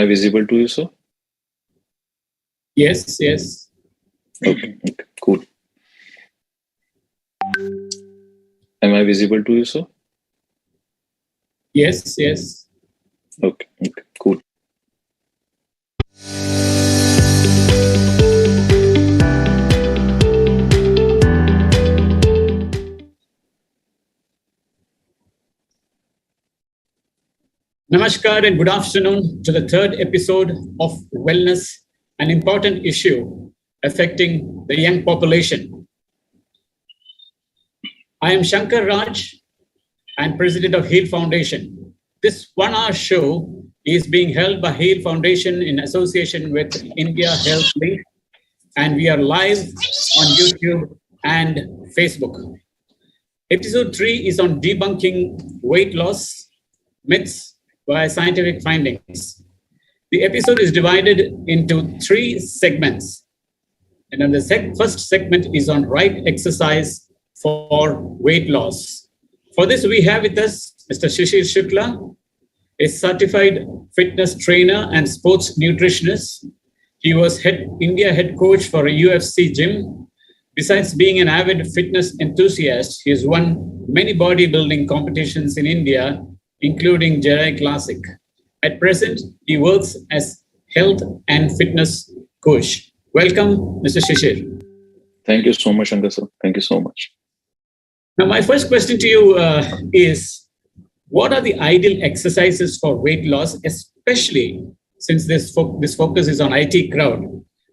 I visible to you, sir? Yes, yes. Okay, cool. Am I visible to you, sir? Yes, yes. Okay, cool. Namaskar and good afternoon to the third episode of Wellness, an important issue affecting the young population. I am Shankar Raj and president of HEAL Foundation. This 1 hour show is being held by HEAL Foundation in association with India Health Link, and we are live on YouTube and Facebook. Episode 3 is on debunking weight loss myths by scientific findings. The episode is divided into 3 segments. And then the first segment is on right exercise for weight loss. For this, we have with us Mr. Shishir Shukla, a certified fitness trainer and sports nutritionist. He was India head coach for a UFC gym. Besides being an avid fitness enthusiast, he has won many bodybuilding competitions in India, including Jerai Classic. At present, he works as health and fitness coach. Welcome, Mr. Shishir. Thank you so much, Shankar sir. Thank you so much. Now, my first question to you is, what are the ideal exercises for weight loss, especially since this focus is on IT crowd?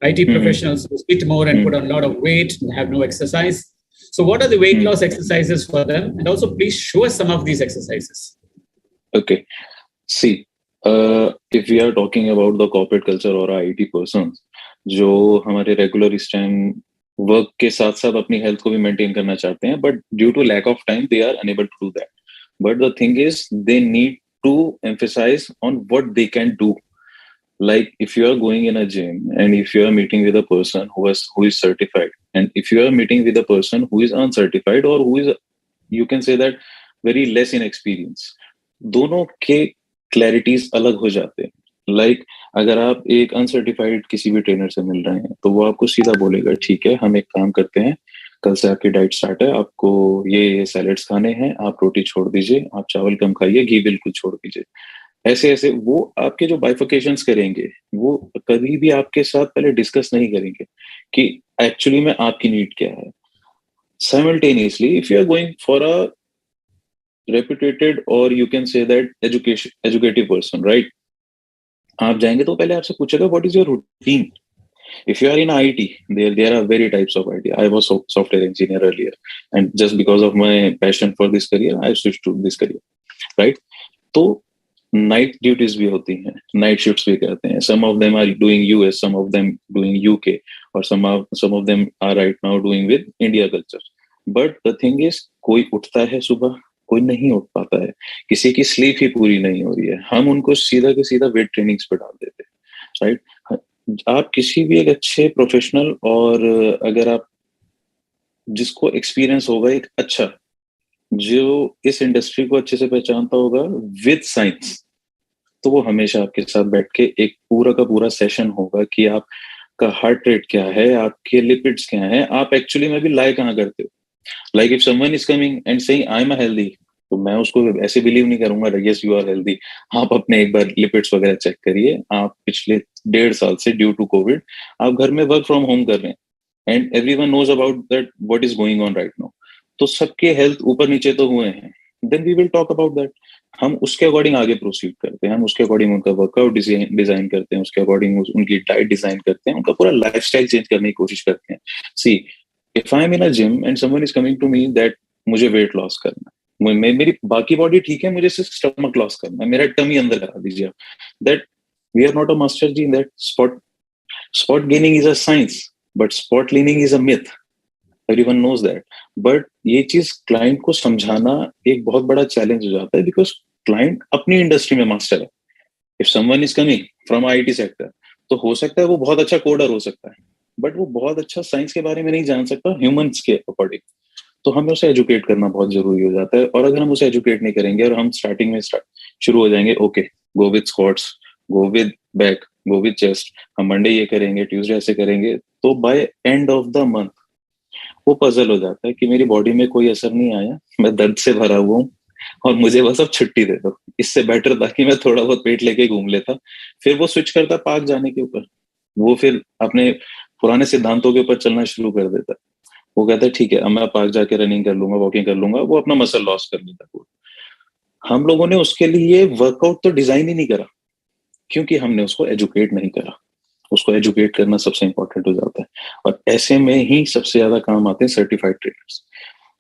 IT professionals who eat more and put on a lot of weight and have no exercise. So what are the weight loss exercises for them? And also, please show us some of these exercises. Okay. See, if we are talking about the corporate culture or IT persons, जो हमारे regular इस time work के साथ साथ अपनी health को भी maintain करना चाहते हैं, but due to lack of time they are unable to do that. But the thing is they need to emphasize on what they can do. Like if you are going in a gym and if you are meeting with a person who is certified, and if you are meeting with a person who is uncertified or who is, you can say that, very less in experience, दोनों के clarities अलग हो जाते हैं. Like अगर आप एक uncertified किसी भी ट्रेनर से मिल रहे हैं तो वो आपको सीधा बोलेगा, ठीक है हम एक काम करते हैं, कल से आपकी डाइट स्टार्ट है, आपको ये सैलेड्स खाने हैं, आप रोटी छोड़ दीजिए, आप चावल कम खाइए, घी बिल्कुल छोड़ दीजिए. ऐसे वो आपके जो बाइफिकेशंस करेंगे वो कभी भी आपके साथ पहले डिस्कस नहीं करेंगे कि एक्चुअली में आपकी नीड क्या है. Simultaneously if you are going for a reputed or you can say that educative person, right, आप जाएंगे तो पहले आपसे पूछेगा what is your routine. If you are in IT, there are very types of IT. I was software engineer earlier, and just because of my passion for this career, I switched to this career, right? तो night duties भी होती हैं, night shifts भी करते हैं. Some of them are doing US, some of them doing UK, और some of them are right now doing with India culture. But the thing is, कोई उठता है सुबह, कोई नहीं उठ पाता है, किसी की स्लीप ही पूरी नहीं हो रही है, हम उनको सीधा के सीधा वेट ट्रेनिंग्स पे डाल देते हैं, राइट. आप किसी भी एक अच्छे प्रोफेशनल, और अगर आप जिसको एक्सपीरियंस होगा एक अच्छा, जो इस इंडस्ट्री को अच्छे से पहचानता होगा विद साइंस, तो वो हमेशा आपके साथ बैठ के एक पूरा का पूरा सेशन होगा कि आपका हार्ट रेट क्या है, आपके लिपिड्स क्या हैं, आप एक्चुअली में भी लाई कहाँ करते हो. Like if someone is coming and saying I am healthy, तो मैं उसको ऐसे बिलीव नहीं करूंगा यस यू आर हेल्दी. आप अपने एक बार लिपिड्स वगैरह चेक करिए. आप पिछले 1.5 साल से ड्यू टू कोविड आप घर में वर्क फ्रॉम होम कर रहे हैं, and everyone knows about that what is going on right now. तो सबके हेल्थ ऊपर नीचे तो हुए हैं. Then we will talk about that. हम उसके अकॉर्डिंग आगे प्रोसीड करते हैं, हम उसके अकॉर्डिंग उनका वर्कआउट डिजाइन करते हैं, उसके अकॉर्डिंग उनकी डाइट डिजाइन करते हैं, उनका पूरा लाइफस्टाइल चेंज करने की कोशिश करते हैं. See, if I am in a gym and someone is coming to me that मुझे वेट लॉस करना है, मेरी बाकी बॉडी ठीक है, मुझे सिर्फ स्टमक लॉस करना है, मेरा टमी अंदर करा दीजिए आप, that we are not a master ji in that. Spot gaining is a science, but spot leaning is a myth. Everyone knows that. But ये चीज क्लाइंट को समझाना एक बहुत बड़ा चैलेंज हो जाता है, बिकॉज क्लाइंट अपनी इंडस्ट्री में मास्टर है. If someone is coming from IT sector, तो हो सकता है वो बहुत अच्छा कोडर हो सकता है, बट वो बहुत अच्छा साइंस के बारे में नहीं जान सकता ह्यूमंस के अकॉर्डिंग. तो हमें उसे एजुकेट करना बहुत जरूरी हो जाता है. और अगर हम उसे एजुकेट नहीं करेंगे और हम स्टार्टिंग में शुरू हो जाएंगे, okay go with squats, go with back, वो भी चेस्ट, हम मंडे ये करेंगे, ट्यूसडे ऐसे करेंगे, तो by end of the month वो पजल हो जाता है कि मेरी बॉडी में कोई असर नहीं आया, मैं दर्द से भरा हुआ हूँ और मुझे बस अब छुट्टी दे दो। इससे बेटर था कि मैं थोड़ा बहुत वेट लेके घूम लेता। फिर वो स्विच करता पार्क जाने के ऊपर, वो फिर अपने पुराने सिद्धांतों के ऊपर चलना शुरू कर देता। वो कहता है ठीक है, अब मैं पार्क जाके रनिंग कर लूंगा, वॉकिंग कर लूंगा, वो अपना मसल लॉस कर लेता है। हम लोगों ने उसके लिए वर्कआउट तो डिजाइन ही नहीं करा, क्योंकि हमने उसको एजुकेट नहीं करा। उसको एजुकेट करना सबसे इंपॉर्टेंट हो जाता है, और ऐसे में ही सबसे ज्यादा काम आते हैं सर्टिफाइड ट्रेनर्स।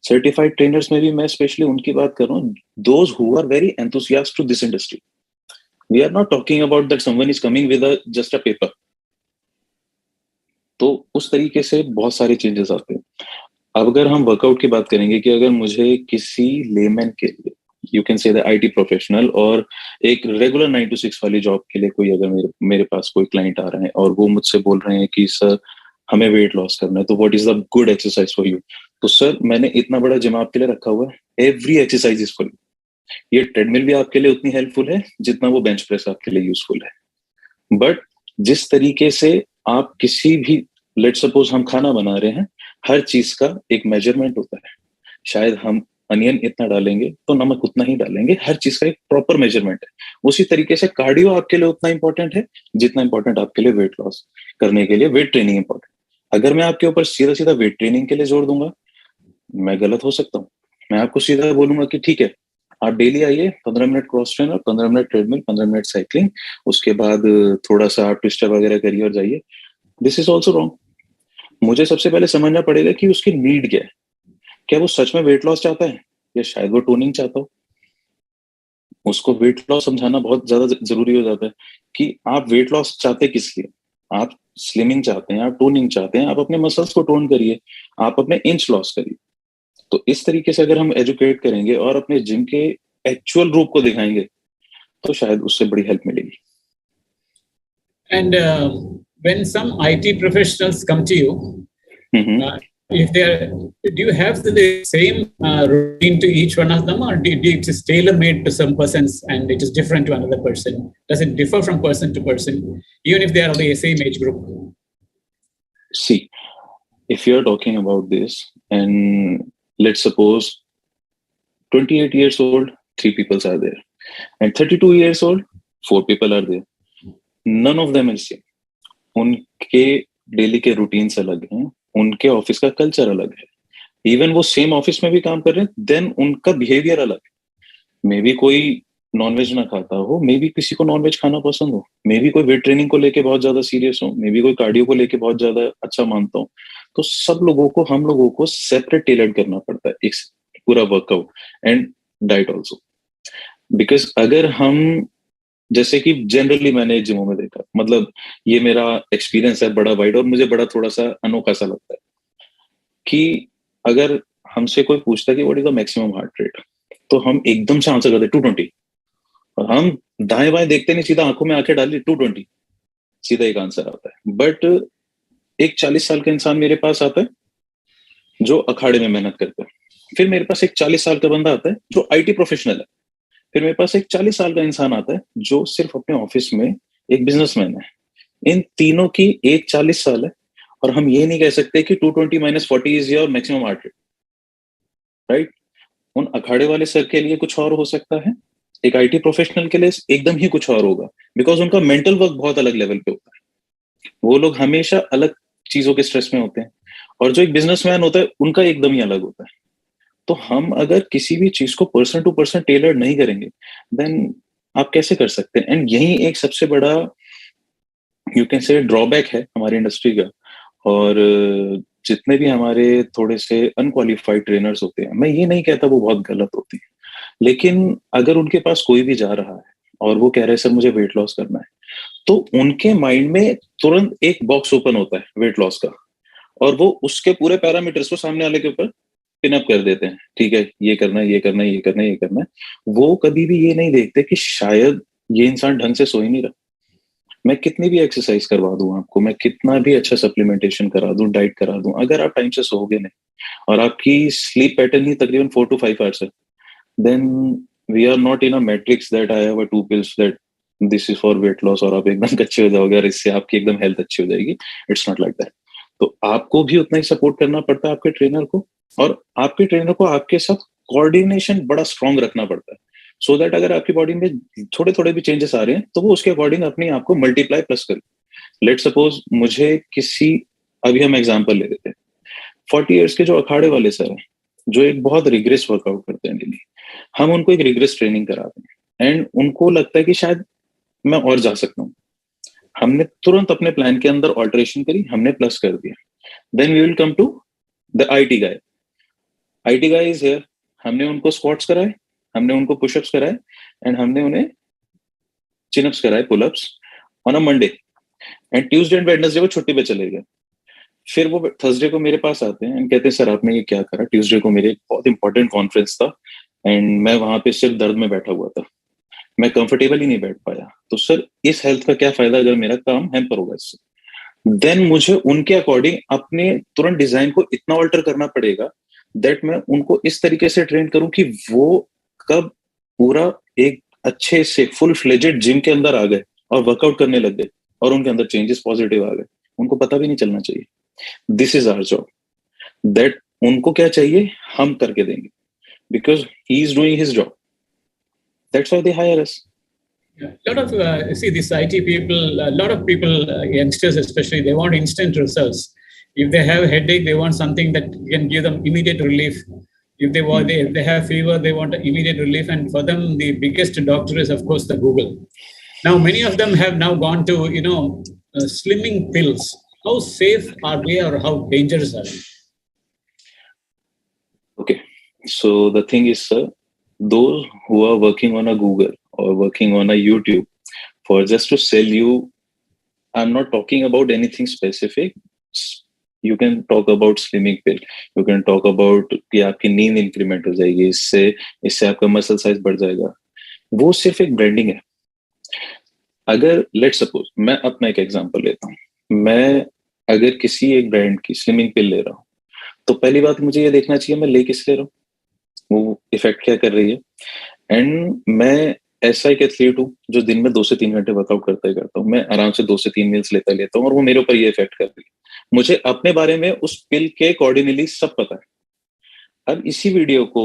सर्टिफाइड ट्रेनर्स में भी मैं स्पेशली उनकी बात कर रहा हूँ, those who are very enthusiast to this industry. We are not talking about that someone is coming with just a paper. तो उस तरीके से बहुत सारे चेंजेस आते हैं। अब अगर हम वर्कआउट की बात करेंगे कि अगर मुझे किसी लेमैन के लिए, यू कैन से द आईटी प्रोफेशनल, और एक रेगुलर 9 to 6 वाली जॉब के लिए कोई अगर मेरे पास कोई क्लाइंट आ रहे हैं और वो मुझसे बोल रहे हैं कि सर हमें वेट लॉस करना है, तो what is the good exercise for you? तो सर मैंने इतना बड़ा जिम आपके लिए रखा हुआ है, every exercise is for you. ये ट्रेडमिल भी आपके लिए उतनी हेल्पफुल है जितना वो बेंच प्रेस आपके लिए यूजफुल है। बट जिस तरीके से आप किसी भी, लेट सपोज हम खाना बना रहे हैं, हर चीज का एक मेजरमेंट होता है। शायद हम अनियन इतना डालेंगे तो नमक उतना ही डालेंगे, हर चीज का एक प्रॉपर मेजरमेंट है। उसी तरीके से कार्डियो आपके लिए उतना इंपॉर्टेंट है जितना इंपॉर्टेंट आपके लिए वेट लॉस करने के लिए वेट ट्रेनिंग इंपॉर्टेंट। अगर मैं आपके ऊपर सीधा सीधा वेट ट्रेनिंग के लिए जोर दूंगा, मैं गलत हो सकता हूँ। मैं आपको सीधा बोलूंगा कि ठीक है, आप डेली आइए, 15 minute cross trainer, 15 minute treadmill, 15 minute cycling, उसके बाद थोड़ा सा आप ट्विस्टर वगैरह करिए और जाइए। This is also wrong. मुझे सबसे पहले समझना पड़ेगा कि उसकी नीड क्या है। क्या वो सच में वेट लॉस चाहता है, या शायद वो टोनिंग चाहता हो? उसको वेट लॉस समझाना बहुत ज्यादा जरूरी हो जाता है कि आप वेट लॉस चाहते किस लिए। आप स्लिमिंग चाहते हैं, आप टोनिंग चाहते हैं, आप अपने मसल्स को टोन करिए, आप अपने इंच लॉस करिए। तो इस तरीके से अगर हम एजुकेट करेंगे और अपने जिम के एक्चुअल रूप को दिखाएंगे, तो शायद उससे बड़ी हेल्प मिलेगी। And when some IT professionals come to you, if they're, do you have the same routine to each one of them, or do it is tailor made to some persons and it is different to another person? Does it differ from person to person, even if they are of the same age group? See, if you're talking about this, and let's suppose 28 years old, 3 people are there, and 32 years old, 4 people are there. None of them is same. उनके daily के routines अलग हैं, उनके office का culture अलग है। Even वो same office में भी काम कर रहे हैं, देन उनका बिहेवियर अलग है। मे बी कोई नॉनवेज ना खाता हो, मे बी किसी को नॉनवेज खाना पसंद हो, मे बी कोई वेट ट्रेनिंग को लेके बहुत ज्यादा सीरियस हो, मे बी कोई कार्डियो को लेके बहुत ज्यादा अच्छा मानता हो। तो सब लोगों को, हम लोगों को सेपरेट टेलर्ड करना पड़ता है एक पूरा workout and diet also. Because अगर हम, जैसे कि जनरली मैंने जिमों में देखा, मतलब ये मेरा एक्सपीरियंस है बड़ा वाइड और मुझे बड़ा थोड़ा सा अनोखा सा लगता है कि अगर हमसे कोई पूछता है कि what is the maximum heart rate, तो हम एकदम से आंसर करते 220, और हम दाएं बाएं देखते नहीं, सीधा आंखों में आंखें डाली 220, सीधा एक आंसर आता है। बट एक 40 साल का इंसान मेरे पास आता है जो अखाड़े में मेहनत करता है। फिर मेरे पास एक 40 साल का बंदा आता है जो आईटी प्रोफेशनल है। फिर मेरे पास एक 40 साल का इंसान आता है जो सिर्फ अपने ऑफिस में एक बिजनेसमैन है। इन तीनों की एज 40 साल है, और हम ये नहीं कह सकते कि 220 - 40 is your maximum heart rate, right? उन अखाड़े वाले सर के लिए कुछ और हो सकता है, एक आईटी प्रोफेशनल के लिए एकदम ही कुछ और होगा, बिकॉज उनका मेंटल वर्क बहुत अलग लेवल पे होता है। वो लोग हमेशा अलग चीजों के स्ट्रेस में होते हैं, और जो एक बिजनेसमैन होता है उनका एकदम ही अलग होता है। तो हम अगर किसी भी चीज को पर्सन टू पर्सन टेलर नहीं करेंगे, देन आप कैसे कर सकते हैं? एंड यही एक सबसे बड़ा, यू कैन से, ड्रॉबैक है हमारी इंडस्ट्री का। और जितने भी हमारे थोड़े से अनक्वालिफाइड ट्रेनर्स होते हैं, मैं ये नहीं कहता वो बहुत गलत होते हैं, लेकिन अगर उनके पास कोई भी जा रहा है और वो कह रहे हैं सर मुझे वेट लॉस करना है, तो उनके माइंड में तुरंत एक बॉक्स ओपन होता है वेट लॉस का, और वो उसके पूरे पैरामीटर्स को सामने वाले के ऊपर पिनअप कर देते हैं। ठीक है, ये करना है, ये करना है, ये करना है, ये करना है। वो कभी भी ये नहीं देखते कि शायद ये इंसान ढंग से सो ही नहीं रहा। मैं कितनी भी एक्सरसाइज करवा दूं आपको, मैं कितना भी अच्छा सप्लीमेंटेशन करा दूं, डाइट करा दूं, अगर आप टाइम से सोओगे नहीं और आपकी स्लीप पैटर्न ही तकरीबन 4 to 5 आवर्स है, then we are not in a matrix that I have a 2 pills that this is for weight loss और आप एकदम कच्चे हो जाओगे और इससे आपकी एकदम हेल्थ अच्छी हो जाएगी। It's not like that. तो आपको भी उतना ही सपोर्ट करना पड़ता है आपके ट्रेनर को, और आपके ट्रेनर को आपके साथ कोऑर्डिनेशन बड़ा स्ट्रांग रखना पड़ता है, सो दैट अगर आपकी बॉडी में थोड़े थोड़े भी चेंजेस आ रहे हैं तो वो उसके अकॉर्डिंग अपने आप को मल्टीप्लाई प्लस करे। लेट सपोज मुझे किसी, अभी हम एग्जांपल ले लेते हैं, 40 इयर्स के जो अखाड़े वाले सर हैं, जो एक बहुत रिग्रेस वर्कआउट करते हैं डेली, हम उनको एक रिग्रेस ट्रेनिंग कराते हैं एंड उनको लगता है कि शायद मैं और जा सकता हूँ। हमने तुरंत अपने प्लान के अंदर ऑल्टरेशन करी, हमने प्लस कर दिया। Then we will come to the IT guy. IT guy is here. हमने उनको स्क्वाट्स कराए, हमने उनको पुशअप्स कराए एंड हमने उन्हें चिनअप्स कराए, pullups on a Monday, and Tuesday and Wednesday वो छुट्टी पे चले गए। फिर वो थर्सडे को मेरे पास आते हैं एंड कहते हैं सर आपने ये क्या करा, ट्यूसडे को मेरे एक बहुत इंपॉर्टेंट कॉन्फ्रेंस था एंड मैं वहां पे सिर्फ दर्द में बैठा हुआ था, मैं कंफर्टेबल ही नहीं बैठ पाया, तो सर इस हेल्थ का क्या फायदा अगर मेरा काम हैम्पर होगा इससे। देन मुझे उनके अकॉर्डिंग अपने तुरंत डिजाइन को इतना ऑल्टर करना पड़ेगा दैट मैं उनको इस तरीके से ट्रेन करूं कि वो कब पूरा एक अच्छे से फुल फ्लेजेड जिम के अंदर आ गए और वर्कआउट करने लग गए और उनके अंदर चेंजेस पॉजिटिव आ गए, उनको पता भी नहीं चलना चाहिए। This is our job, that उनको क्या चाहिए हम करके देंगे, because he is doing his job, that's why they hire us. A lot of see these IT people, a lot of people, youngsters especially, they want instant results. If they have a headache, they want something that can give them immediate relief. If they have fever, they want immediate relief, and for them, the biggest doctor is of course the Google. Now, many of them have now gone to slimming pills. How safe are they, or how dangerous are they? Okay, so the thing is, sir, those who are working on a Google or working on a YouTube for just to sell you, I'm not talking about anything specific. You can talk about slimming pill, you can talk about कि आपकी नींद increment हो जाएगी, इससे आपका muscle size बढ़ जाएगा, वो सिर्फ एक ब्रांडिंग है। अगर लेट सपोज मैं अपना एक एग्जांपल लेता हूँ, मैं अगर किसी एक ब्रांड की स्लिमिंग पिल ले रहा हूँ तो पहली बात मुझे ये देखना चाहिए मैं ले किस ले रहा हूँ, वो इफेक्ट क्या कर रही है। एंड मैं ऐसा एक एथलीट हूँ जो दिन में 2 से 3 घंटे वर्कआउट करता ही करता हूँ, मैं आराम से 2 से 3 मील्स लेता हूँ और वो मेरे ऊपर ये इफेक्ट कर रही है। मुझे अपने बारे में उस पिल के अकॉर्डिंगली सब पता है। अब इसी वीडियो को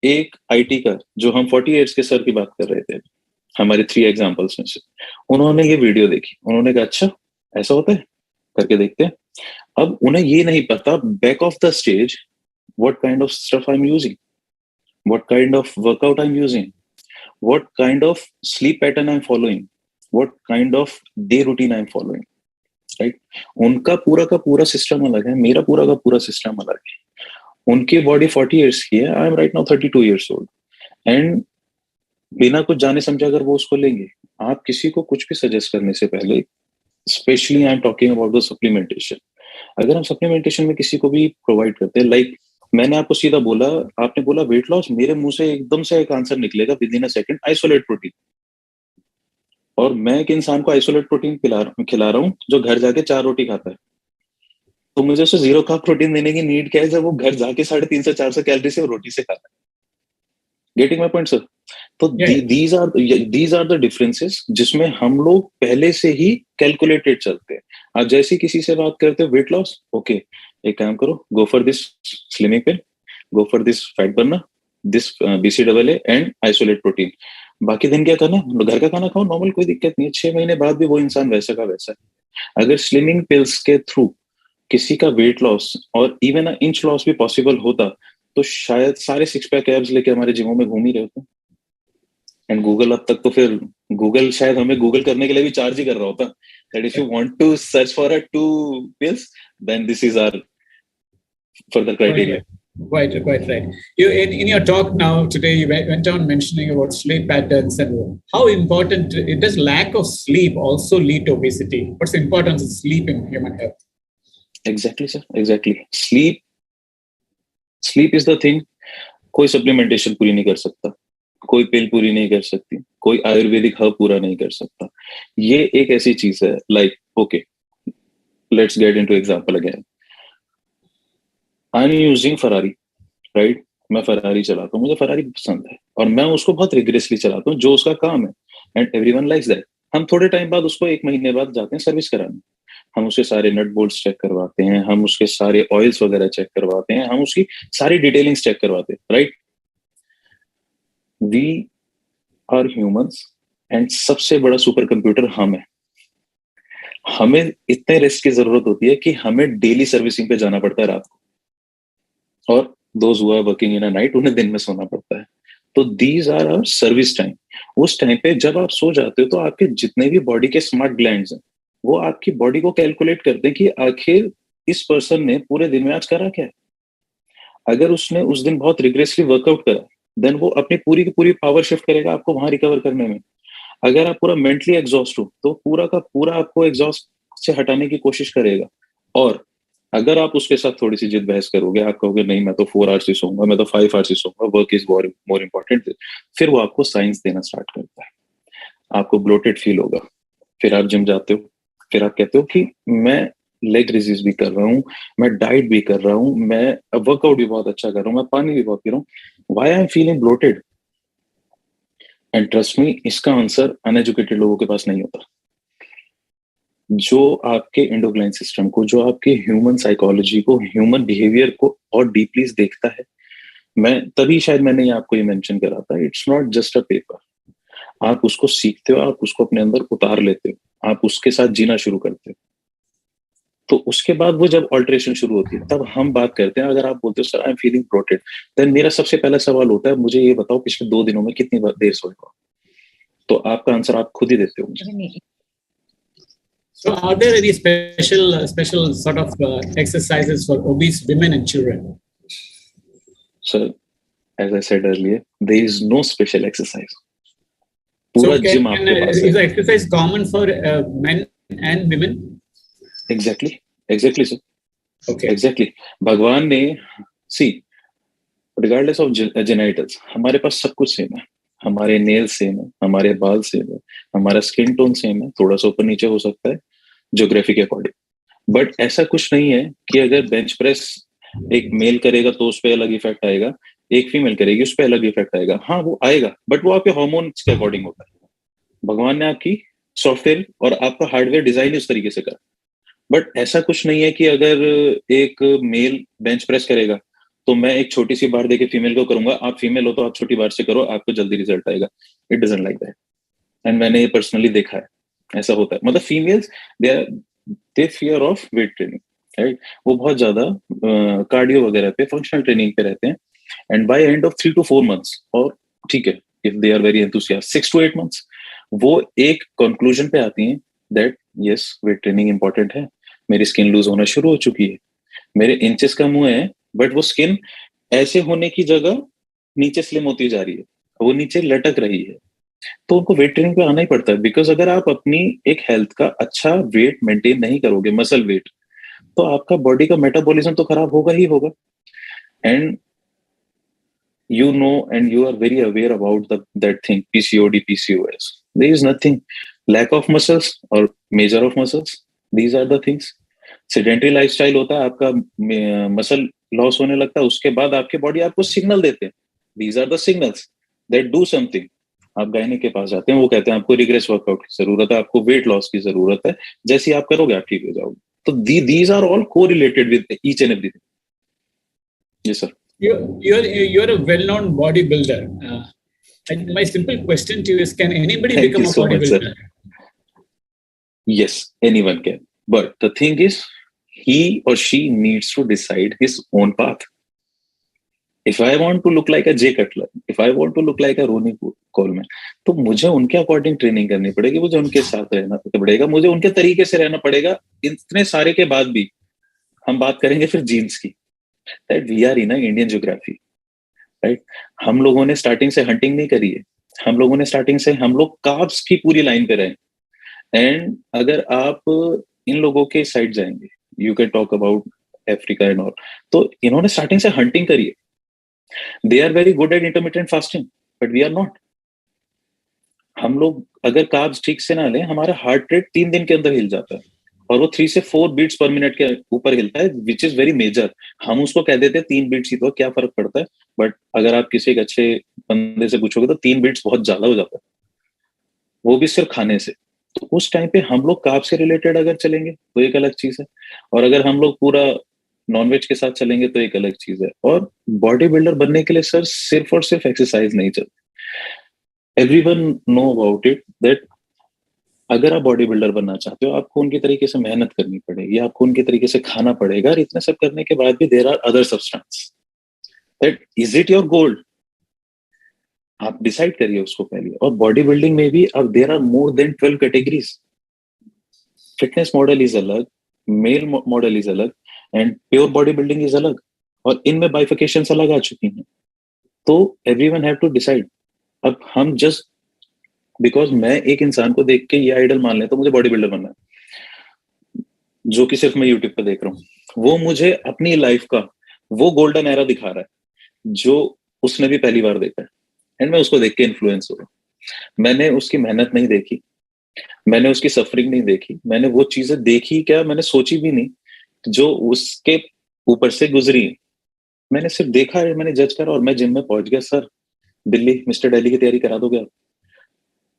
एक आईटी का, जो हम 40 इयर्स के सर की बात कर रहे थे हमारे 3 एग्जांपल्स में से, उन्होंने ये वीडियो देखी, उन्होंने कहा अच्छा ऐसा होता है, करके देखते हैं। अब उन्हें ये नहीं पता back of the stage what kind of stuff I am using, what kind of workout I am using, what kind of sleep pattern I'm following, what kind of day routine I'm following, right? उनका पूरा का पूरा system अलग है, मेरा पूरा का पूरा सिस्टम अलग है। उनकी बॉडी 40 इयर्स की है, I am right now 32 years old, and बिना कुछ जाने समझे अगर वो उसको लेंगे, आप किसी को कुछ भी सजेस्ट करने से पहले, specially I am talking about the supplementation, अगर हम सप्लीमेंटेशन में किसी को भी प्रोवाइड करते हैं, लाइक मैंने आपको सीधा बोला, आपने बोला वेट लॉस, मेरे मुंह से एकदम से एक आंसर निकलेगा with in a second, isolate protein. और मैं एक इंसान को आइसोलेट प्रोटीन खिला रहा हूँ जो घर जाके 4 रोटी खाता है, तो मुझे उसे 0 कार्ब प्रोटीन देने की नीड क्या है जब वो घर जाके 350 से 400 कैलोरी से रोटी से खाता है। Getting my point sir? तो दीज आर द डिफरेंसेस जिसमें हम लोग पहले से ही कैलकुलेटेड चलते हैं। आप जैसे ही किसी से बात करते हो वेट लॉस, ओके एक काम करो, go for this slimming pill, go for this fat burner, this BCAA and isolate protein, बाकी दिन क्या करना, घर का खाना खाओ, नॉर्मल, कोई दिक्कत नहीं है। 6 महीने बाद भी वो इंसान वैसा का वैसा है। अगर स्लिमिंग पिल्स के थ्रू किसी का वेट लॉस और इवन इंच लॉस भी पॉसिबल होता तो शायद सारे 6 पैक एब्स लेके हमारे जिमों में घूम ही रहे होते। एंड गूगल अब तक तो फिर गूगल शायद हमें गूगल करने के लिए भी चार्ज ही कर रहा होता, that if you want to search for a 2 pills then this is our further criteria. Quite right. You in your talk now today, you went on mentioning about sleep patterns and how important it does. Lack of sleep also lead to obesity. What's the importance of sleep in human health? Exactly sir, exactly. Sleep is the thing. कोई supplementation पूरी नहीं कर सकता, कोई पिल पूरी नहीं कर सकती, कोई आयुर्वेदिक हर्ब पूरा नहीं कर सकता। ये एक ऐसी चीज है, like okay let's get into example again. I am using Ferrari, right? मैं फरारी चलाता हूँ, मुझे फरारी पसंद है और मैं उसको बहुत रिग्रेसली चलाता हूँ, जो उसका काम है। And everyone likes that. हम थोड़े टाइम बाद उसको 1 महीने बाद जाते हैं सर्विस कराने, हम उसके सारे नट बोल्ट्स चेक करवाते हैं, हम उसके सारे ऑयल्स वगैरह चेक करवाते हैं, हम उसकी सारी डिटेलिंग्स चेक करवाते हैं, right? We are humans and सबसे बड़ा सुपर कंप्यूटर हम है। हमें इतने रेस्ट की जरूरत होती है कि हमें डेली सर्विसिंग पे जाना पड़ता है रात को, और those who are working in a night उन्हें दिन में सोना पड़ता है। तो these are our service time. उस टाइम पे जब आप सो जाते हो तो आपके जितने भी बॉडी के स्मार्ट ग्लैंड्स हैं वो आपकी बॉडी को कैलकुलेट करते हैं कि आखिर इस पर्सन ने पूरे दिन में आज करा क्या है। अगर उसने उस दिन बहुत रिग्रेसली वर्कआउट करा, देन वो अपनी पूरी की पूरी पावर शिफ्ट करेगा आपको वहां रिकवर करने में। अगर आप पूरा मेंटली एग्जॉस्ट हो तो पूरा का पूरा आपको एग्जॉस्ट से हटाने की कोशिश करेगा। और अगर आप उसके साथ थोड़ी सी जिद बहस करोगे, आप कहोगे नहीं मैं तो 4 आवर्स ही सोऊंगा, मैं तो 5 आवर्स ही सोऊंगा, वर्क इज मोर इम्पोर्टेंट, फिर वो आपको साइंस देना स्टार्ट करता है। आपको ब्लोटेड फील होगा, फिर आप जिम जाते हो, फिर आप कहते हो कि मैं लेग रेजिस भी कर रहा हूँ, मैं डाइट भी कर रहा हूँ, मैं वर्कआउट भी बहुत अच्छा कर रहा हूँ, मैं पानी भी बहुत पी रहा हूँ, why I am feeling bloated? And trust me, इसका आंसर अनएजुकेटेड लोगों के पास नहीं होता। जो आपके एंडोक्राइन सिस्टम को, जो आपके ह्यूमन साइकोलॉजी को, ह्यूमन बिहेवियर को और डीपली देखता है, मैं तभी शायद मैंने आपको ये मेंशन करा था, it's not just a paper. आप उसको सीखते हो, आप उसको अपने अंदर उतार लेते हो, आप उसके साथ जीना शुरू करते हो। तो उसके बाद वो जब ऑल्टरेशन शुरू होती है तब हम बात करते हैं। अगर आप बोलते हो sir I am feeling bloated, then मेरा सबसे पहला सवाल होता है मुझे ये बताओ पिछले 2 दिनों में कितनी देर सोए हो? तो आपका आंसर आप खुद ही देते हो मुझे। So, are there any special sort of exercises for obese women and children? Sir, as I said earlier, there is no special exercise. So, पूरा जिम आपके पास है। is the exercise common for men and women? Exactly, sir. Okay. Exactly. भगवान ने see, regardless of genitals, हमारे पास सब कुछ same है। हमारे नेल सेम है, हमारे बाल सेम है, हमारा स्किन टोन सेम है, थोड़ा सा ऊपर नीचे हो सकता है ज्योग्राफी के अकॉर्डिंग। बट ऐसा कुछ नहीं है कि अगर बेंच प्रेस एक मेल करेगा तो उस पर अलग इफेक्ट आएगा, एक फीमेल करेगी उस पर अलग इफेक्ट आएगा। हाँ वो आएगा, बट वो आपके हार्मोन्स के अकॉर्डिंग होता है। भगवान ने आपकी सॉफ्टवेयर और आपका हार्डवेयर डिजाइन उस तरीके से करा। बट ऐसा कुछ नहीं है कि अगर एक मेल बेंच प्रेस करेगा तो मैं एक छोटी सी बार देके फीमेल को करूंगा, आप फीमेल हो तो आप छोटी बार से करो, आपको जल्दी रिजल्ट आएगा। It doesn't like that. And मैंने ये पर्सनली देखा है, ऐसा होता है। मतलब females they fear of weight training, right? वो बहुत ज्यादा कार्डियो वगैरह पे, फंक्शनल ट्रेनिंग पे रहते हैं। And by end of 3 to 4 months, और ठीक है if they are very enthusiast 6 to 8 months, वो एक कंक्लूजन पे आती हैं that yes weight training important है, मेरी स्किन लूज होना शुरू हो चुकी है, मेरे इंचेस कम हुए हैं, बट वो स्किन ऐसे होने की जगह नीचे स्लिम होती जा रही है, वो नीचे लटक रही है। तो उनको वेट ट्रेनिंग पे आना ही पड़ता है। बिकॉज अगर आप अपनी एक हेल्थ का अच्छा वेट मेंटेन नहीं करोगे, मसल वेट, तो आपका बॉडी का मेटाबॉलिज्म तो खराब होगा ही होगा। And you know and you are very aware about that thing, PCOD, PCOS. There is nothing lack of muscles or measure of muscles. These are the things. Sedentary lifestyle होता है, आपका muscle loss होने लगता है, उसके बाद आपके body आपको सिग्नल देते हैं। These are the signals that do something. आप गायनी के पास जाते हैं, वो कहते हैं आपको रिग्रेस वर्कआउट की जरूरत है, आपको वेट लॉस की जरूरत है, जैसे आप करोगे आप ठीक हो जाओगे। तो these are all correlated with each and everything. Yes sir. You're a well-known bodybuilder. And my simple question to you is: can anybody Thank become you a so much, bodybuilder? sir. Yes, anyone can. But the thing is, he or she needs to decide his own path. If I want to look like a Jay Cutler, if I want to look like a Ronnie Coleman, तो मुझे उनके according training करनी पड़ेगी, मुझे उनके साथ रहना पड़ेगा, मुझे उनके तरीके से रहना पड़ेगा। इतने सारे के बाद भी हम बात करेंगे फिर जीन्स की। That we are in a Indian geography, right? हम लोगों ने स्टार्टिंग से हंटिंग नहीं करी है, हम लोगों ने स्टार्टिंग से, हम लोग कार्ब्स की पूरी लाइन पे रहे। एंड अगर आप इन लोगों के साइड जाएंगे, you can talk about Africa and all, तो इन्होंने स्टार्टिंग से हंटिंग करी है। They are very good at intermittent fasting, but we are not. हम लोग अगर कार्ब्स ठीक से ना लें, हमारा हार्ट रेट 3 दिन के अंदर हिल जाता है, और वो 3 से 4 बीट्स पर मिनट के ऊपर हिलता है, विच इज वेरी मेजर। हम उसको कह देते हैं 3 बीट्स ही, तो क्या फर्क पड़ता है? बट अगर आप किसी एक अच्छे बंदे से पूछोगे तो 3 बीट्स बहुत ज्यादा हो जाता है। वो भी सिर्फ खाने से। तो उस टाइम पे हम लोग कार्ब से रिलेटेड अगर चलेंगे तो एक अलग चीज है, और अगर हम लोग पूरा नॉनवेज के साथ चलेंगे तो एक अलग चीज है। और बॉडी बिल्डर बनने के लिए सर सिर्फ और सिर्फ एक्सरसाइज नहीं चलती। Everyone know about it that अगर आप बॉडी बिल्डर बनना चाहते हो, आपको उनके तरीके से मेहनत करनी पड़ेगी, आपको उनके तरीके से खाना पड़ेगा, और इतने सब करने के बाद भी there are other substance that is it your goal. आप डिसाइड करिए उसको पहले। और बॉडी बिल्डिंग में भी अब there are more than 12 categories. Fitness model is अलग, मेल मॉडल इज अलग, and pure body building is अलग, और इनमें बाइफिकेशन अलग आ चुकी हैं। तो एवरीवन हैव टू डिसाइड। अब हम जस्ट बिकॉज मैं एक इंसान को देख के ये आइडल मान लें तो मुझे बॉडी बिल्डर बनना है, जो कि सिर्फ मैं यूट्यूब पर देख रहा हूँ, वो मुझे अपनी लाइफ का वो गोल्डन एरा दिखा रहा है जो उसने भी पहली बार देखा है, एंड मैं उसको देख के इन्फ्लुएंस हो रहा हूँ। मैंने उसकी मेहनत नहीं देखी, मैंने उसकी सफरिंग नहीं देखी, मैंने वो चीजें देखी क्या, मैंने सोची भी नहीं जो उसके ऊपर से गुजरी है। मैंने सिर्फ देखा है, मैंने जज करा, और मैं जिम में पहुंच गया। सर दिल्ली मिस्टर दिल्ली की तैयारी करा दोगे आप?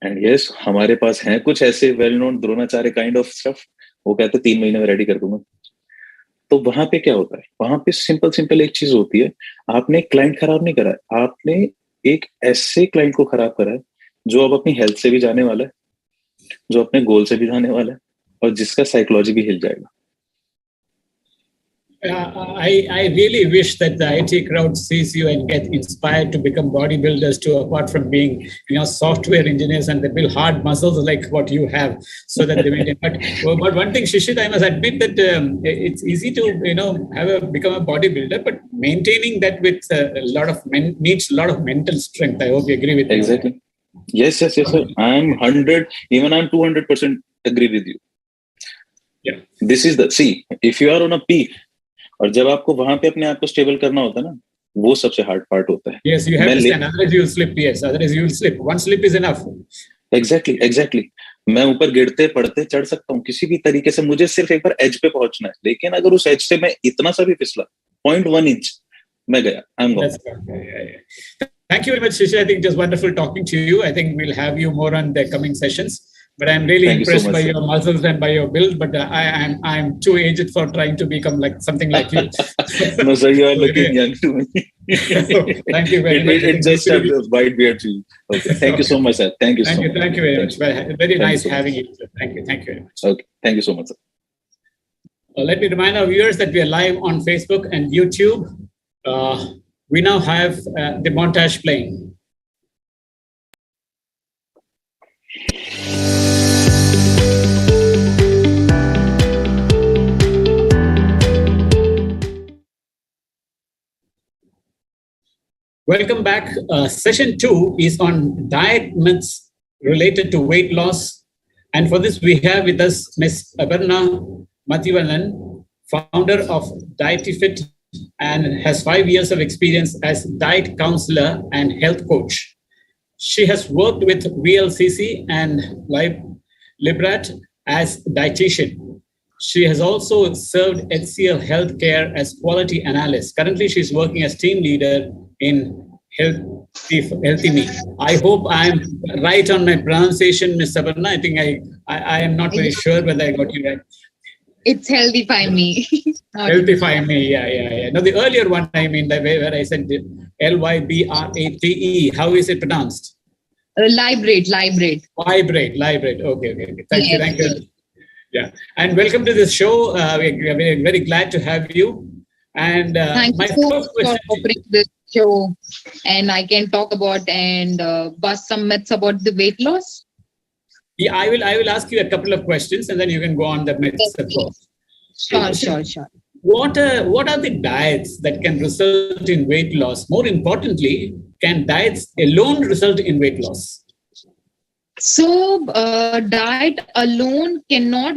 एंड यस, हमारे पास हैं कुछ ऐसे well known Dronacharya kind of stuff, वो कहते 3 महीने में रेडी कर दूंगा। तो वहां पे क्या होता है, वहां पे सिंपल सिंपल एक चीज होती है, आपने क्लाइंट खराब नहीं करा है, आपने एक ऐसे क्लाइंट को खराब करा है जो अब अपनी हेल्थ से भी जाने वाला है, जो अपने गोल से भी जाने वाला है, और जिसका साइकोलॉजी भी हिल जाएगा। I really wish that the IT crowd sees you and get inspired to become bodybuilders too, apart from being, software engineers, and they build hard muscles like what you have, so that they maintain. But one thing, Shishit, I must admit that it's easy to become a bodybuilder, but maintaining that with a lot of needs a lot of mental strength. I hope you agree with me. Exactly. Yes, sir. I'm 100, even I'm 200% agree with you. Yeah. This is the, see, if you are on a peak, और जब आपको वहां पे अपने आप को stable करना होता है ना, वो सबसे हार्ड पार्ट होता है। Yes, you have to stand, otherwise you will slip. Yes, otherwise you will slip. One slip is enough. Exactly. मैं ऊपर गिरते पड़ते चढ़ सकता हूँ किसी भी तरीके से, मुझे सिर्फ एक बार एज पे पहुंचना है। लेकिन अगर उस एज से मैं इतना सा भी फिसला 0.1 इंच, मैं गया, I'm gone. Thank you very much, Shishir. I think it was wonderful talking to you. I think we'll have you more on the coming sessions. But I'm really impressed by your muscles and by your build. But I'm too aged for trying to become like something like you. No, sir, you are looking young to me. Thank you very much. It just has a white beard to you. Okay. Thank you so much, sir. Thank you so much. Thank you very much. Very nice having you. Thank you very much. Okay. Thank you so much, sir. Let me remind our viewers that we are live on Facebook and YouTube. We now have the montage playing. Welcome back. Session 2 is on diet myths related to weight loss. And for this, we have with us Ms. Aparna Mathivanan, founder of Dietifit, and has 5 years of experience as diet counselor and health coach. She has worked with VLCC and Librat as dietitian. She has also served HCL Healthcare as quality analyst. Currently, she's working as team leader in Healthy Me. I hope I'm right on my pronunciation, Ms. Sabarna. I think I am not very sure whether I got you right. It's Healthify Me. Healthify Me, yeah. No, the earlier one, I mean, the way where I said Lybrate. How is it pronounced? Librate. Okay. Thank you. Yeah, and welcome to this show. We are very, very glad to have you. And thank my you so first much question for offering this show, and I can talk about and bust some myths about the weight loss. Yeah, I will ask you a couple of questions, and then you can go on the myths, of course. Sure. What are the diets that can result in weight loss? More importantly, can diets alone result in weight loss? So, diet alone cannot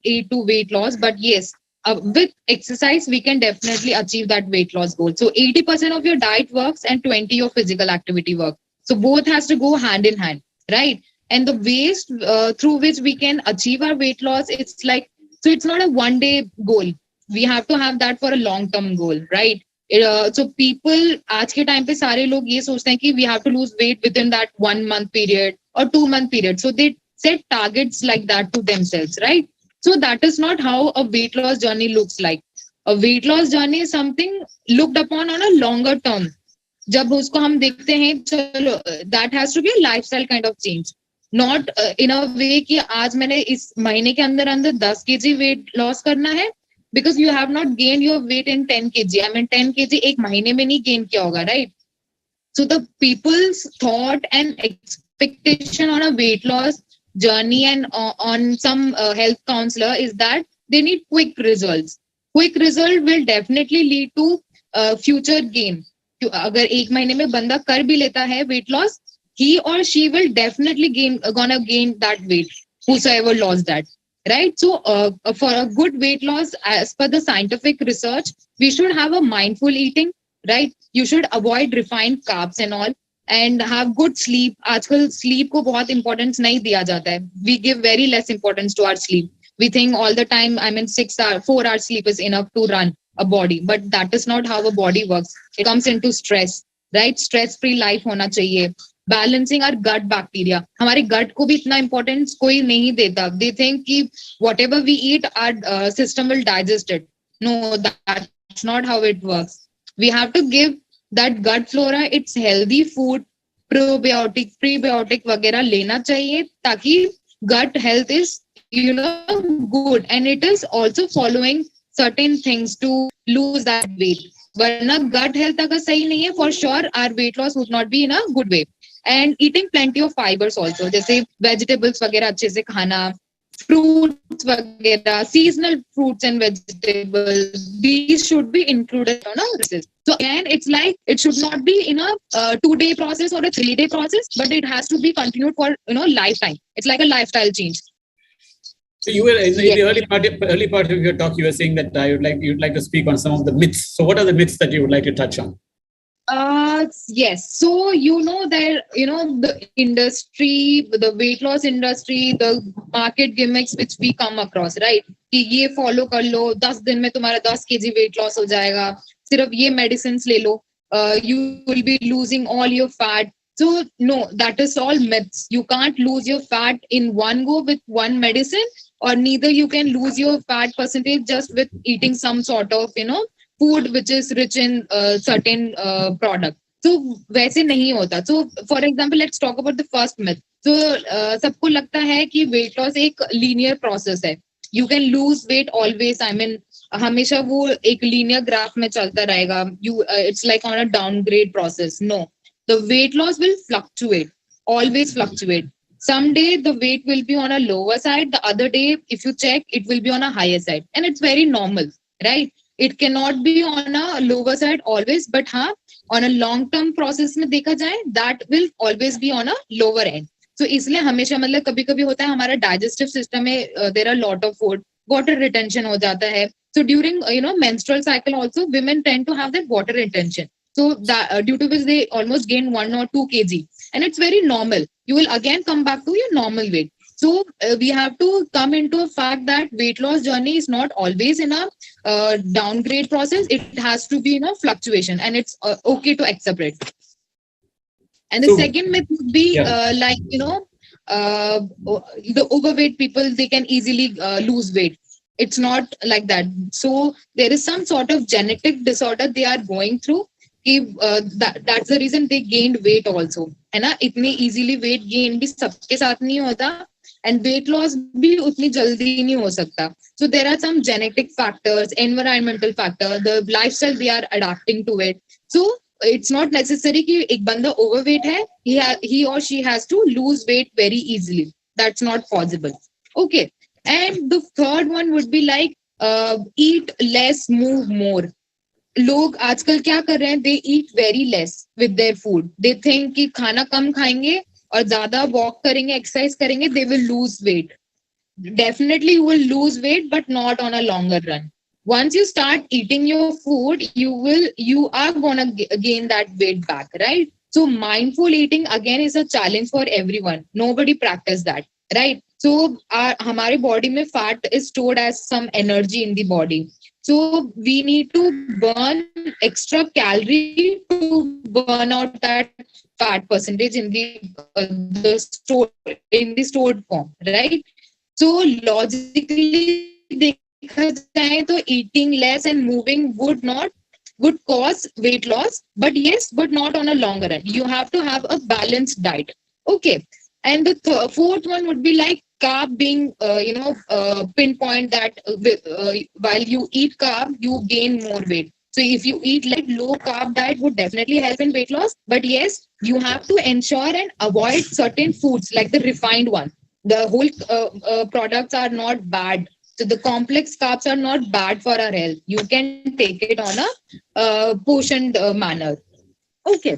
aid to weight loss, but yes, with exercise, we can definitely achieve that weight loss goal. So 80% of your diet works and 20% your physical activity works. So both has to go hand in hand, right? And the ways through which we can achieve our weight loss, it's like, so it's not a one-day goal. We have to have that for a long-term goal, right? So people, आज के time पे सारे लोग ये सोचते हैं कि we have to lose weight within that 1 month period or 2-month period. So they set targets like that to themselves, right? So that is not how a weight loss journey looks like. A weight loss journey is something looked upon on a longer term. जब उसको हम देखते हैं, चलो that has to be a lifestyle kind of change, not in a way कि आज मैंने इस महीने के अंदर अंदर 10 kg weight loss करना है, because you have not gained your weight in 10 kg. I mean 10 kg एक महीने में नहीं gain किया होगा, right? So the people's thought and expectation on a weight loss journey and on some health counselor is that they need quick results. Quick result will definitely lead to future gain. अगर एक महीने में बंदा कर भी लेता है weight loss, he or she will definitely gonna gain that weight, whosoever lost that, right? So for a good weight loss, as per the scientific research, we should have a mindful eating, right? You should avoid refined carbs and all, and have good sleep. आजकल sleep को बहुत importance नहीं दिया जाता है. We give very less importance to our sleep. We think all the time, I mean 4 hours sleep is enough to run a body, but that is not how a body works. It comes into stress, right? Stress free life होना चाहिए. Balancing our gut bacteria. हमारे gut को भी इतना importance कोई नहीं देता. They think कि whatever we eat, our system will digest it. No, that's not how it works. We have to give that gut flora its healthy food, probiotic, prebiotic वगैरह लेना चाहिए, ताकि gut health is, good, and it is also following certain things to lose that weight. वरना gut health अगर सही नहीं है, for sure our weight loss would not be in a good way. And eating plenty of fibers also, जैसे vegetables वगैरह अच्छे से खाना, fruits वगैरह, seasonal fruits and vegetables, these should be included on a basis. So again, it's like it should not be in a 2-day process or a 3-day process, but it has to be continued for lifetime. It's like a lifestyle change. So you were in the early part of your talk, you were saying that you'd like to speak on some of the myths. So what are the myths that you would like to touch on? Yes. So the industry, the weight loss industry, the market gimmicks which we come across, right? कि ये follow कर लो, 10 दिन में तुम्हारा 10 kg weight loss हो जाएगा, सिर्फ ये medicines ले लो, you will be losing all your fat. So no, that is all myths. You can't lose your fat in one go with one medicine, or neither you can lose your fat percentage just with eating some sort of food which is rich in certain product. So वैसे नहीं होता. So for example, let's talk about the first myth. So सबको लगता है कि weight loss एक linear process है. You can lose weight always. I mean हमेशा वो एक linear graph में चलता रहेगा. It's like on a downgrade process. No, the weight loss will fluctuate. Always fluctuate. Someday the weight will be on a lower side. The other day, if you check, it will be on a higher side, and it's very normal, right? It cannot be on a lower side always, but on a long-term process में देखा जाए, that will always be on a lower end. So इसलिए हमेशा मतलब कभी-कभी होता है हमारा digestive system में there are lot of food, water retention हो जाता है. So during menstrual cycle also, women tend to have that water retention. So that due to which they almost gain 1 or 2 kg, and it's very normal. You will again come back to your normal weight. So we have to come into a fact that weight loss journey is not always in a downgrade process. It has to be in a fluctuation, and it's okay to accept it. And the second myth would be the overweight people, they can easily lose weight. It's not like that. So there is some sort of genetic disorder they are going through. That's the reason they gained weight also. है ना, इतनी easily weight gain भी सबके साथ नहीं होता, and weight loss भी उतनी जल्दी नहीं हो सकता. So there are some genetic factors, environmental factor, the lifestyle they are adapting to it. So it's not necessary कि एक बंदा overweight है, he or she has to lose weight very easily. That's not possible. Okay. And the third one would be like eat less, move more. लोग आजकल क्या कर रहे हैं, they eat very less with their food. They think कि खाना कम खाएंगे और ज्यादा walk करेंगे, exercise करेंगे, they will lose weight. Definitely you will lose weight, but not on a longer run. Once you start eating your food, you are gonna gain that weight back, right? So mindful eating again is a challenge for everyone. Nobody practice that, right? So हमारे body में fat is stored as some energy in the body. So we need to burn extra calorie to burn out that fat percentage in the store, in the stored form, right? So logically, देखा जाए तो eating less and moving would cause weight loss, but yes, but not on a longer run. You have to have a balanced diet. Okay, and the fourth one would be like carb being, pinpoint that while you eat carb, you gain more weight. So if you eat like low carb diet would definitely help in weight loss. But yes, you have to ensure and avoid certain foods like the refined one. The whole products are not bad. So the complex carbs are not bad for our health. You can take it on a portioned manner. Okay.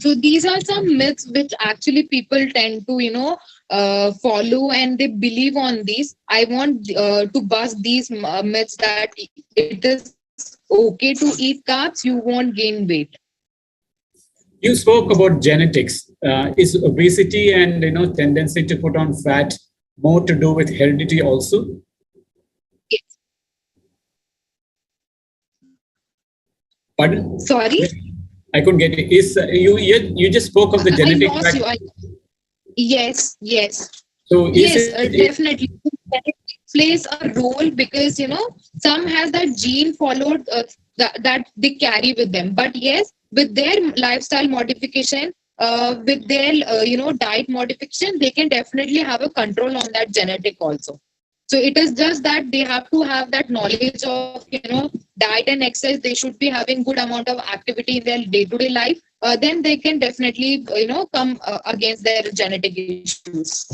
So these are some myths which actually people tend to, follow, and they believe on these. I want to bust these myths that it is okay to eat carbs, you won't gain weight. You spoke about genetics. Is obesity and tendency to put on fat more to do with heredity also? Yes. Pardon? Sorry? I couldn't get it. You just spoke of the genetic I lost you. Yes. So Definitely. It plays a role because some has that gene followed that they carry with them. But yes, with their lifestyle modification, with their diet modification, they can definitely have a control on that genetic also. So it is just that they have to have that knowledge of diet and exercise. They should be having good amount of activity in their day-to-day life. Then they can definitely come against their genetic issues.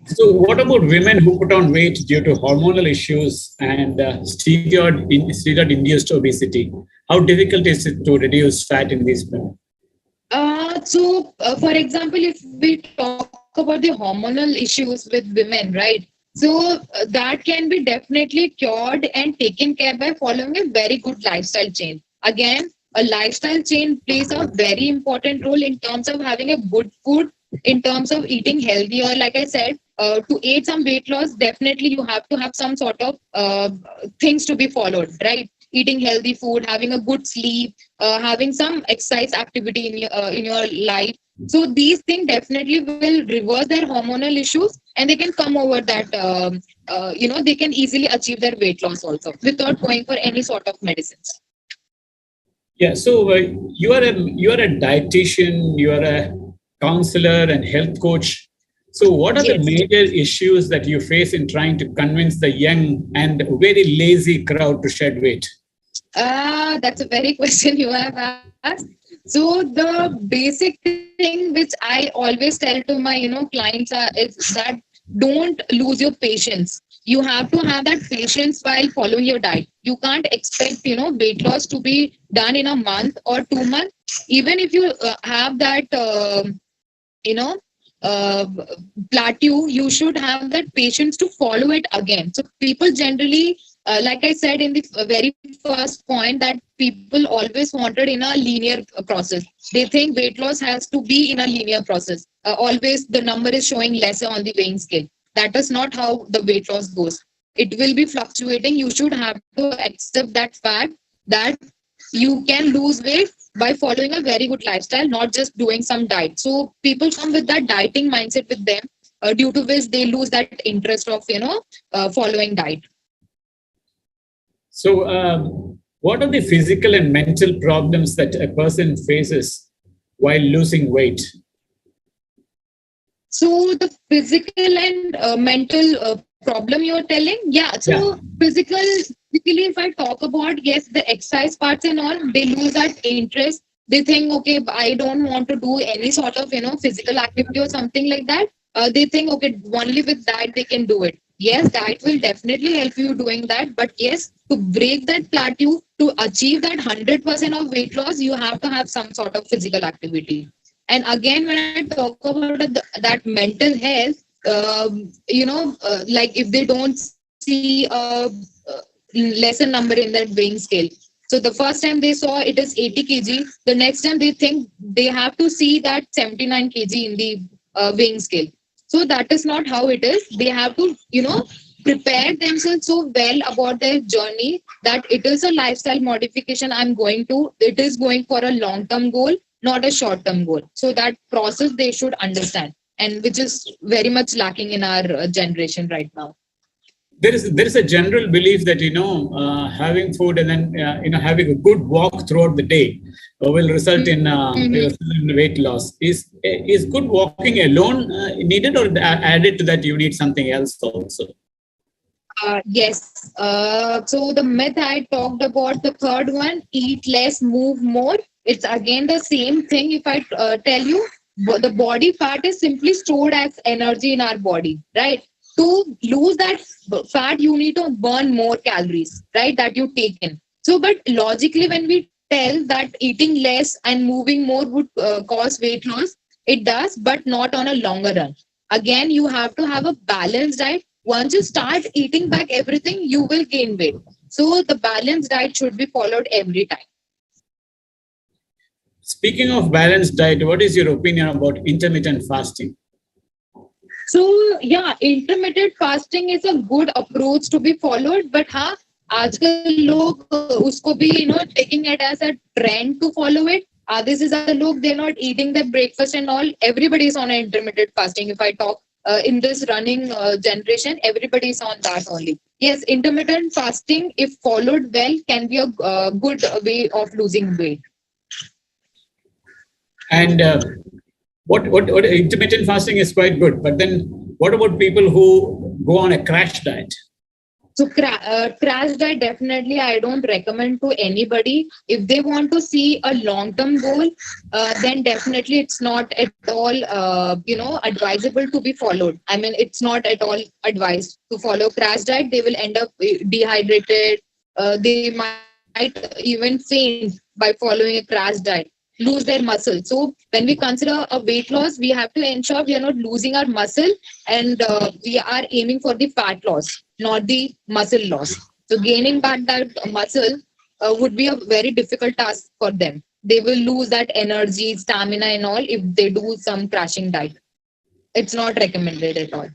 So what about women who put on weight due to hormonal issues and steroid-induced obesity? How difficult is it to reduce fat in these women? For example, if we talk about the hormonal issues with women, right? So that can be definitely cured and taken care by following a very good lifestyle change. Again, a lifestyle change plays a very important role in terms of having a good food, in terms of eating healthier. Like I said, to aid some weight loss, definitely you have to have some sort of things to be followed, right? Eating healthy food, having a good sleep, having some exercise activity in your life. So these things definitely will reverse their hormonal issues, and they can come over that. They can easily achieve their weight loss also without going for any sort of medicines. Yeah. So you are a dietitian, you are a counselor and health coach. So what are the major issues that you face in trying to convince the young and very lazy crowd to shed weight? That's a very question you have asked. So the basic thing which I always tell to my clients is that don't lose your patience. You have to have that patience while following your diet. You can't expect weight loss to be done in a month or 2 months. Even if you have that plateau, you should have that patience to follow it again. So people generally, like I said in the very first point, that people always wanted in a linear process. They think weight loss has to be in a linear process. Always the number is showing lesser on the weighing scale. That is not how the weight loss goes. It will be fluctuating. You should have to accept that fact that you can lose weight by following a very good lifestyle, not just doing some diet. So people come with that dieting mindset with them, due to which they lose that interest of following diet. So what are the physical and mental problems that a person faces while losing weight? So the physical and mental problem you're telling, physically, if I talk about, yes, the exercise parts and all, they lose that interest. They think, okay, I don't want to do any sort of physical activity or something like that. They think, okay, only with diet they can do it. Yes, diet will definitely help you doing that. But yes, to break that plateau, to achieve that 100% of weight loss, you have to have some sort of physical activity. And again, when I talk about that mental health, like if they don't see a lesser number in that weighing scale. So the first time they saw it is 80 kg, the next time they think they have to see that 79 kg in the weighing scale. So that is not how it is. They have to, prepare themselves so well about their journey that it is a lifestyle modification it is going for a long-term goal. not a short-term goal. So that process they should understand, and which is very much lacking in our generation right now. There is a general belief that having food and then having a good walk throughout the day will result in weight loss. Is good walking alone needed, or added to that you need something else also? Yes. So the myth I talked about, the third one, eat less, move more. It's again the same thing. If I tell you, the body fat is simply stored as energy in our body, right? To lose that fat, you need to burn more calories, right? That you take in. So, but logically, when we tell that eating less and moving more would cause weight loss, it does, but not on a longer run. Again, you have to have a balanced diet. Once you start eating back everything, you will gain weight. So the balanced diet should be followed every time. Speaking of balanced diet, what is your opinion about intermittent fasting? So yeah, intermittent fasting is a good approach to be followed, but हाँ, आजकल लोग उसको भी taking it as a trend to follow it. This is other लोग, they're not eating their breakfast and all. Everybody is on an intermittent fasting. If I talk in this running generation, everybody is on that only. Yes, intermittent fasting, if followed well, can be a good way of losing weight. And what intermittent fasting is quite good, but then what about people who go on a crash diet? So crash diet, definitely I don't recommend to anybody. If they want to see a long-term goal, then definitely it's not at all advisable to be followed. I mean, it's not at all advised to follow crash diet. They will end up dehydrated. They might even faint by following a crash diet, lose their muscle. So when we consider a weight loss, we have to ensure we are not losing our muscle, and we are aiming for the fat loss, not the muscle loss. So gaining back that muscle would be a very difficult task for them. They will lose that energy, stamina and all if they do some crashing diet. It's not recommended at all.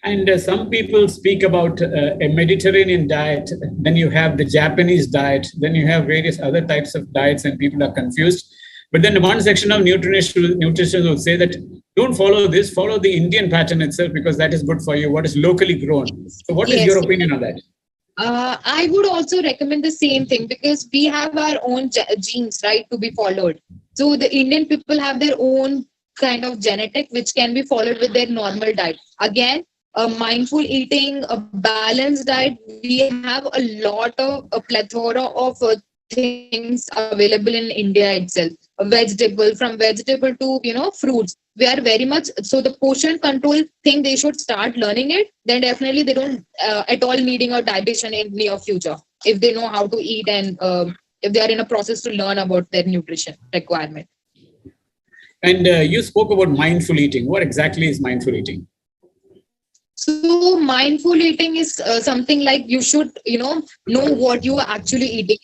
And some people speak about a Mediterranean diet, then you have the Japanese diet, then you have various other types of diets, and people are confused. But then one section of nutritionists will say that don't follow this, follow the Indian pattern itself, because that is good for you, what is locally grown. So what is your opinion on that? I would also recommend the same thing, because we have our own genes, right, to be followed. So the Indian people have their own kind of genetic, which can be followed with their normal diet. Again, mindful eating, a balanced diet, we have a plethora of things available in India itself. From vegetable to fruits. We are very much so the portion control thing, they should start learning it. Then definitely they don't at all needing a dietitian in near future if they know how to eat, and if they are in a process to learn about their nutrition requirement. And you spoke about mindful eating. What exactly is mindful eating? So mindful eating is something like you should, know what you are actually eating.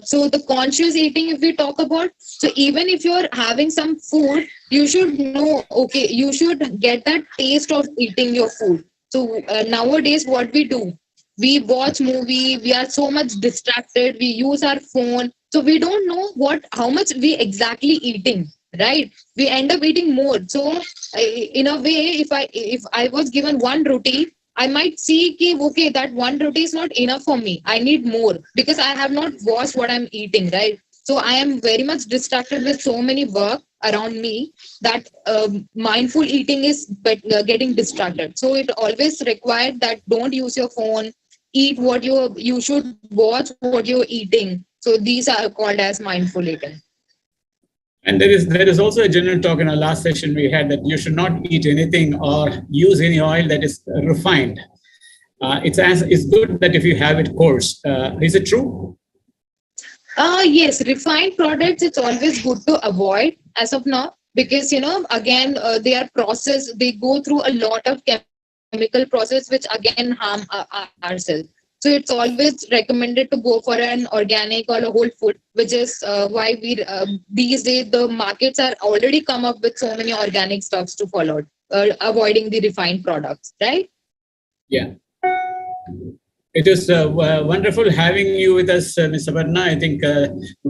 So the conscious eating, if we talk about, so even if you're having some food, you should know, okay, you should get that taste of eating your food. So nowadays, what we do, we watch movie, we are so much distracted, we use our phone. So we don't know how much we exactly eating. Right, we end up eating more. So in a way, if I was given one roti, I might see okay, that one roti is not enough for me, I need more, because I have not watched what I'm eating, right? So I am very much distracted with so many work around me that mindful eating is getting distracted. So it always required that don't use your phone, eat what you should watch what you're eating. So these are called as mindful eating. And there is also a general talk in our last session we had that you should not eat anything or use any oil that is refined. It's good that if you have it coarse. Is it true? Yes, refined products, it's always good to avoid as of now, because again they are processed. They go through a lot of chemical process which again harm ourselves. So it's always recommended to go for an organic or a whole food, which is why we these days the markets are already come up with so many organic stuffs to follow, avoiding the refined products, right? Yeah. It is wonderful having you with us, Ms. Aparna. I think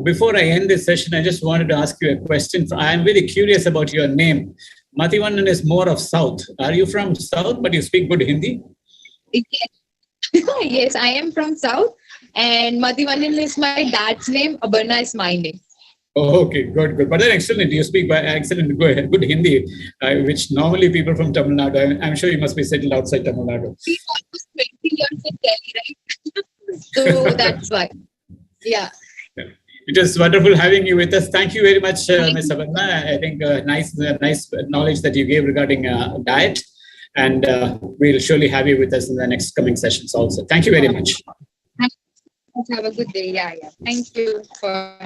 before I end this session, I just wanted to ask you a question. I'm really curious about your name. Mathivannan is more of South. Are you from South, but you speak good Hindi? Yes, yes, I am from South, and Madhivanan is my dad's name. Abarna is my name. Oh, okay, good, good. But then excellent. You speak by excellent, good Hindi, which normally people from Tamil Nadu. I'm sure you must be settled outside Tamil Nadu. He's almost 20 years in Delhi, right? So that's why. Yeah. It is wonderful having you with us. Thank you very much, Ms. Abarna. I think nice knowledge that you gave regarding diet, and we'll surely have you with us in the next coming sessions also. Thank you very much. Have a good day. Yeah, yeah. Thank you for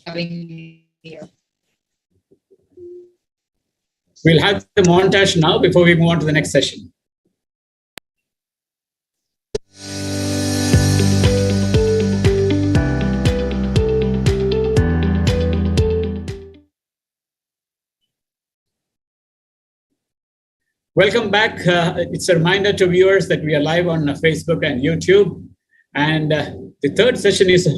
having me here. We'll have the montage now before we move on to the next session. Welcome back. It's a reminder to viewers that we are live on Facebook and YouTube. And the third session is a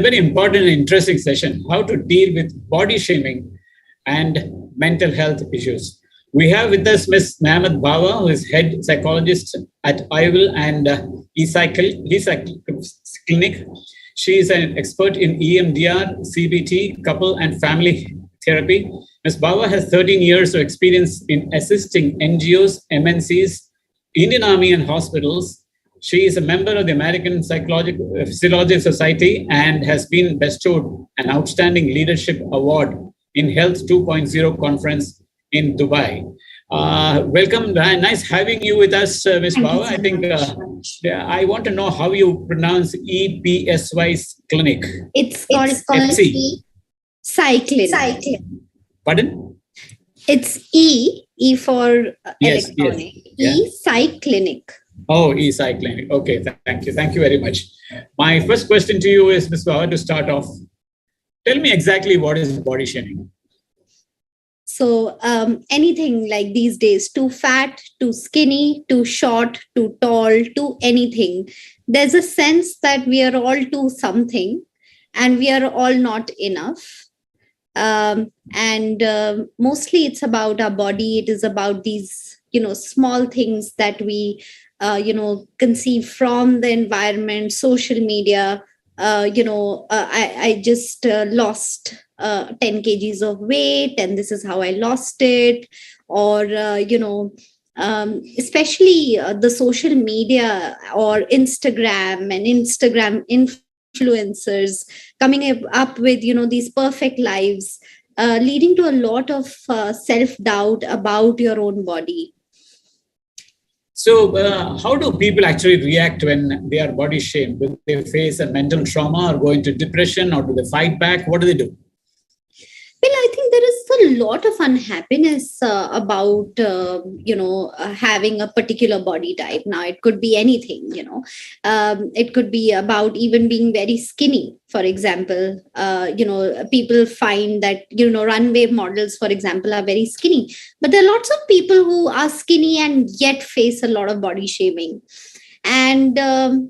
very important and interesting session, how to deal with body shaming and mental health issues. We have with us Ms. Namat Bawa, who is head psychologist at IVIL and eCycle Clinic. She is an expert in EMDR, CBT, couple and family therapy. Ms. Bawa has 13 years of experience in assisting NGOs, MNCs, Indian Army and hospitals. She is a member of the American Physiology Society and has been bestowed an Outstanding Leadership Award in Health 2.0 conference in Dubai. Welcome. Nice having you with us, Ms. Bawa. I think I want to know how you pronounce EPSY's clinic. It's called eCycle. Pardon? It's E for electronic. Yes. eCycle. Oh, eCycling. Okay, thank you. Thank you very much. My first question to you is, Ms. Bawa, to start off, tell me exactly what is body shaming? So anything like these days, too fat, too skinny, too short, too tall, too anything. There's a sense that we are all too something and we are all not enough. Mostly it's about our body. It is about these, small things that we, conceive from the environment, social media. I just lost 10 kgs of weight and this is how I lost it. Or, especially the social media or Instagram and Instagram influencers coming up with, these perfect lives, leading to a lot of self-doubt about your own body. So how do people actually react when they are body shamed? Do they face a mental trauma or go into depression, or do they fight back? What do they do? Well, I think there is a lot of unhappiness about, having a particular body type. Now, it could be anything, it could be about even being very skinny. For example, people find that, runway models, for example, are very skinny. But there are lots of people who are skinny and yet face a lot of body shaming. And a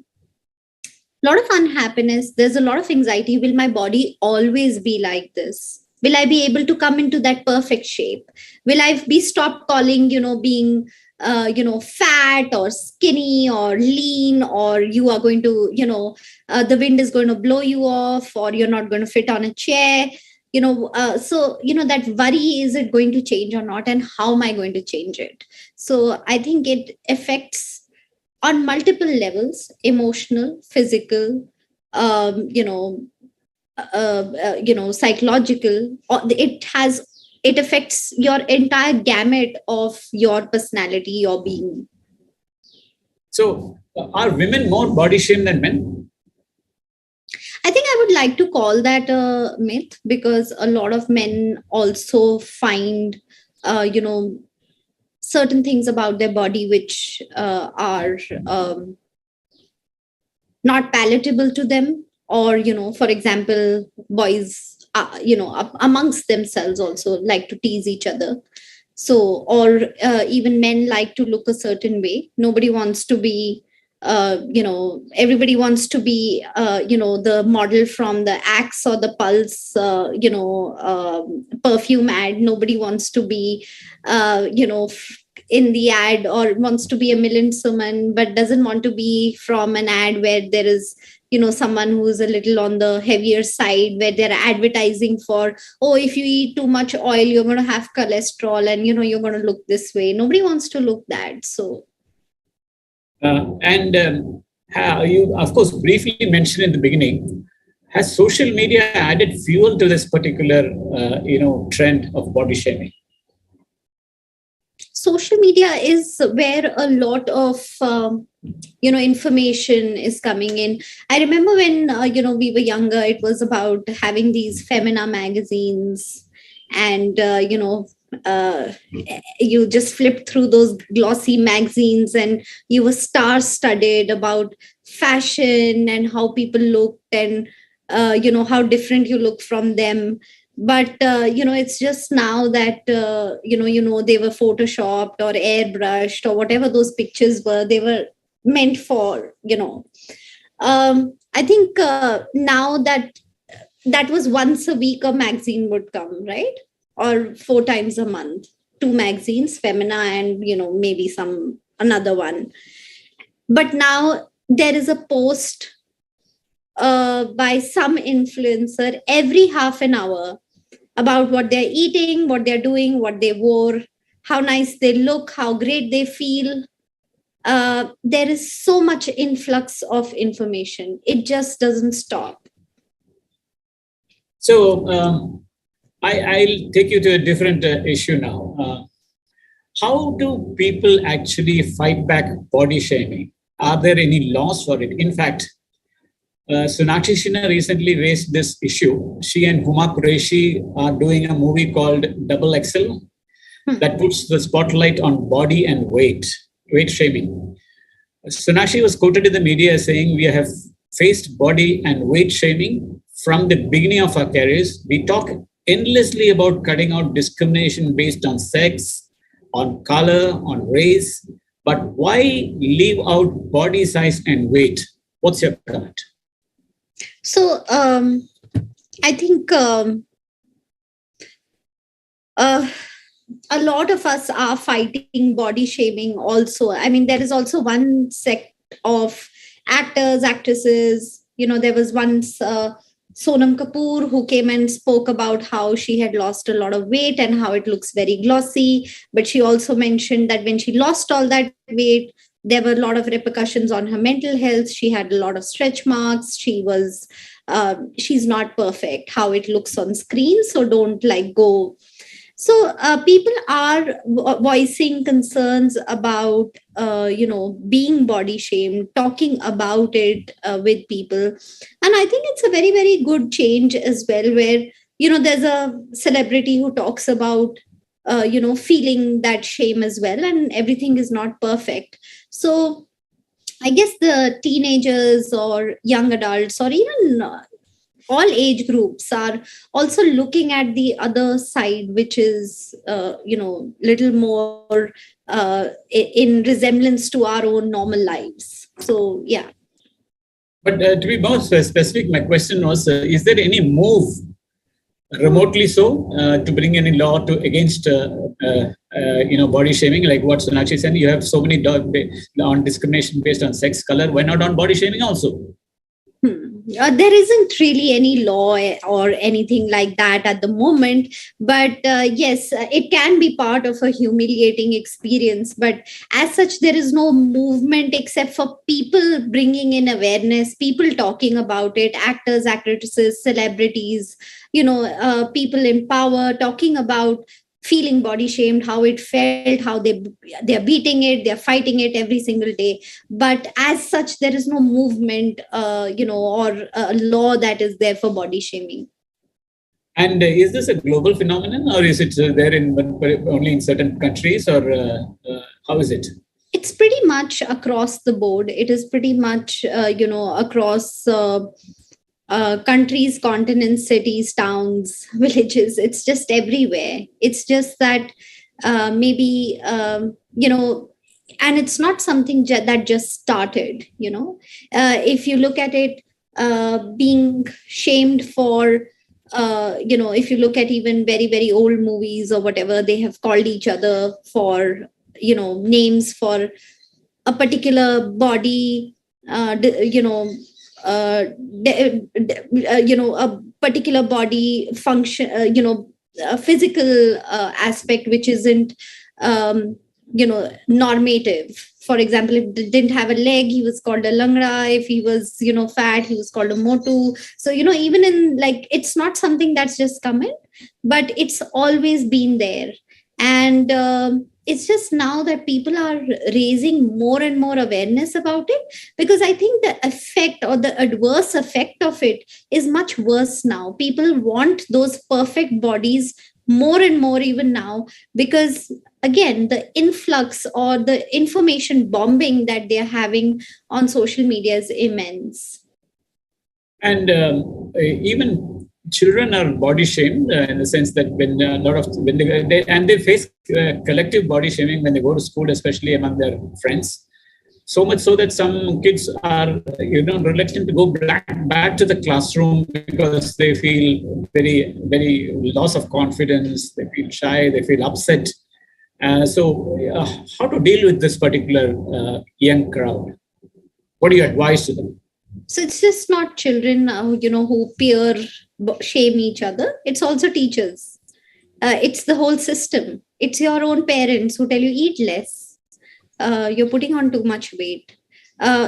lot of unhappiness. There's a lot of anxiety. Will my body always be like this? Will I be able to come into that perfect shape? Will I be stopped calling, being, fat or skinny or lean, or you are going to, the wind is going to blow you off, or you're not going to fit on a chair, that worry, is it going to change or not? And how am I going to change it? So I think it affects on multiple levels, emotional, physical, psychological. It affects your entire gamut of your personality, your being. So are women more body shamed than men? I think I would like to call that a myth, because a lot of men also find certain things about their body which are not palatable to them. Or, for example, boys, amongst themselves also like to tease each other. So, or even men like to look a certain way. Nobody wants to be, everybody wants to be, the model from the Axe or the Pulse, perfume ad. Nobody wants to be, in the ad, or wants to be a Milind Suman, but doesn't want to be from an ad where there is, someone who's a little on the heavier side, where they're advertising for, oh, if you eat too much oil, you're going to have cholesterol, and, you're going to look this way. Nobody wants to look that. So. You, of course, briefly mentioned in the beginning, has social media added fuel to this particular, trend of body shaming? Social media is where a lot of information is coming in. I remember when we were younger, it was about having these Femina magazines, and you just flipped through those glossy magazines, and you were star-studded about fashion and how people looked, and how different you look from them. But it's just now that they were photoshopped or airbrushed, or whatever those pictures were, they were meant for. I think now that was once a week a magazine would come, right? Or 4 times a month, 2 magazines, Femina and maybe some another one. But now there is a post by some influencer every half an hour about what they're eating, what they're doing, what they wore, how nice they look, how great they feel. There is so much influx of information. It just doesn't stop. So I'll take you to a different issue now. How do people actually fight back body shaming? Are there any laws for it? In fact, Sonakshi Sinha recently raised this issue. She and Huma Qureshi are doing a movie called Double XL that puts the spotlight on body and weight shaming. Sonakshi was quoted in the media saying, "We have faced body and weight shaming from the beginning of our careers. We talk endlessly about cutting out discrimination based on sex, on color, on race. But why leave out body size and weight?" What's your comment? So I think a lot of us are fighting body shaming also. I mean, there is also one sect of actors, actresses. There was once Sonam Kapoor, who came and spoke about how she had lost a lot of weight and how it looks very glossy. But she also mentioned that when she lost all that weight, there were a lot of repercussions on her mental health. She had a lot of stretch marks. She's not perfect, how it looks on screen. So don't go. So people are voicing concerns about, being body shamed, talking about it with people. And I think it's a very, very good change as well, where, there's a celebrity who talks about, feeling that shame as well, and everything is not perfect. So I guess the teenagers or young adults, or even all age groups, are also looking at the other side, which is, little more in resemblance to our own normal lives. So, yeah. But to be more specific, my question was, is there any move remotely to bring any law against body shaming, like what Sonakshi said? You have so many on discrimination based on sex, color. Why not on body shaming also? There isn't really any law or anything like that at the moment, but yes, it can be part of a humiliating experience. But as such, there is no movement except for people bringing in awareness, people talking about it, actors, actresses, celebrities, people in power talking about feeling body shamed, how it felt, how they're beating it, they're fighting it every single day. But as such, there is no movement, or a law that is there for body shaming. And is this a global phenomenon, or is it there only in certain countries, or how is it? It's pretty much across the board. It is pretty much, across countries, continents, cities, towns, villages. It's just everywhere. It's just that maybe, and it's not something that just started, if you look at it, being shamed for, if you look at even very, very old movies or whatever, they have called each other for, names for a particular body, a particular body function, a physical aspect which isn't, normative. For example, if he didn't have a leg, he was called a langra. If he was, fat, he was called a motu. So, even in, like, it's not something that's just come in, but it's always been there. And it's just now that people are raising more and more awareness about it, because I think the effect or the adverse effect of it is much worse now. People want those perfect bodies more and more even now, because again, the influx or the information bombing that they're having on social media is immense. And even children are body shamed in the sense that when a lot of when they face collective body shaming when they go to school, especially among their friends. So much so that some kids are, reluctant to go back to the classroom because they feel very, very loss of confidence. They feel shy. They feel upset. So, how to deal with this particular young crowd? What do you advise to them? So it's just not children, who peer shame each other. It's also teachers. It's the whole system. It's your own parents who tell you eat less. You're putting on too much weight.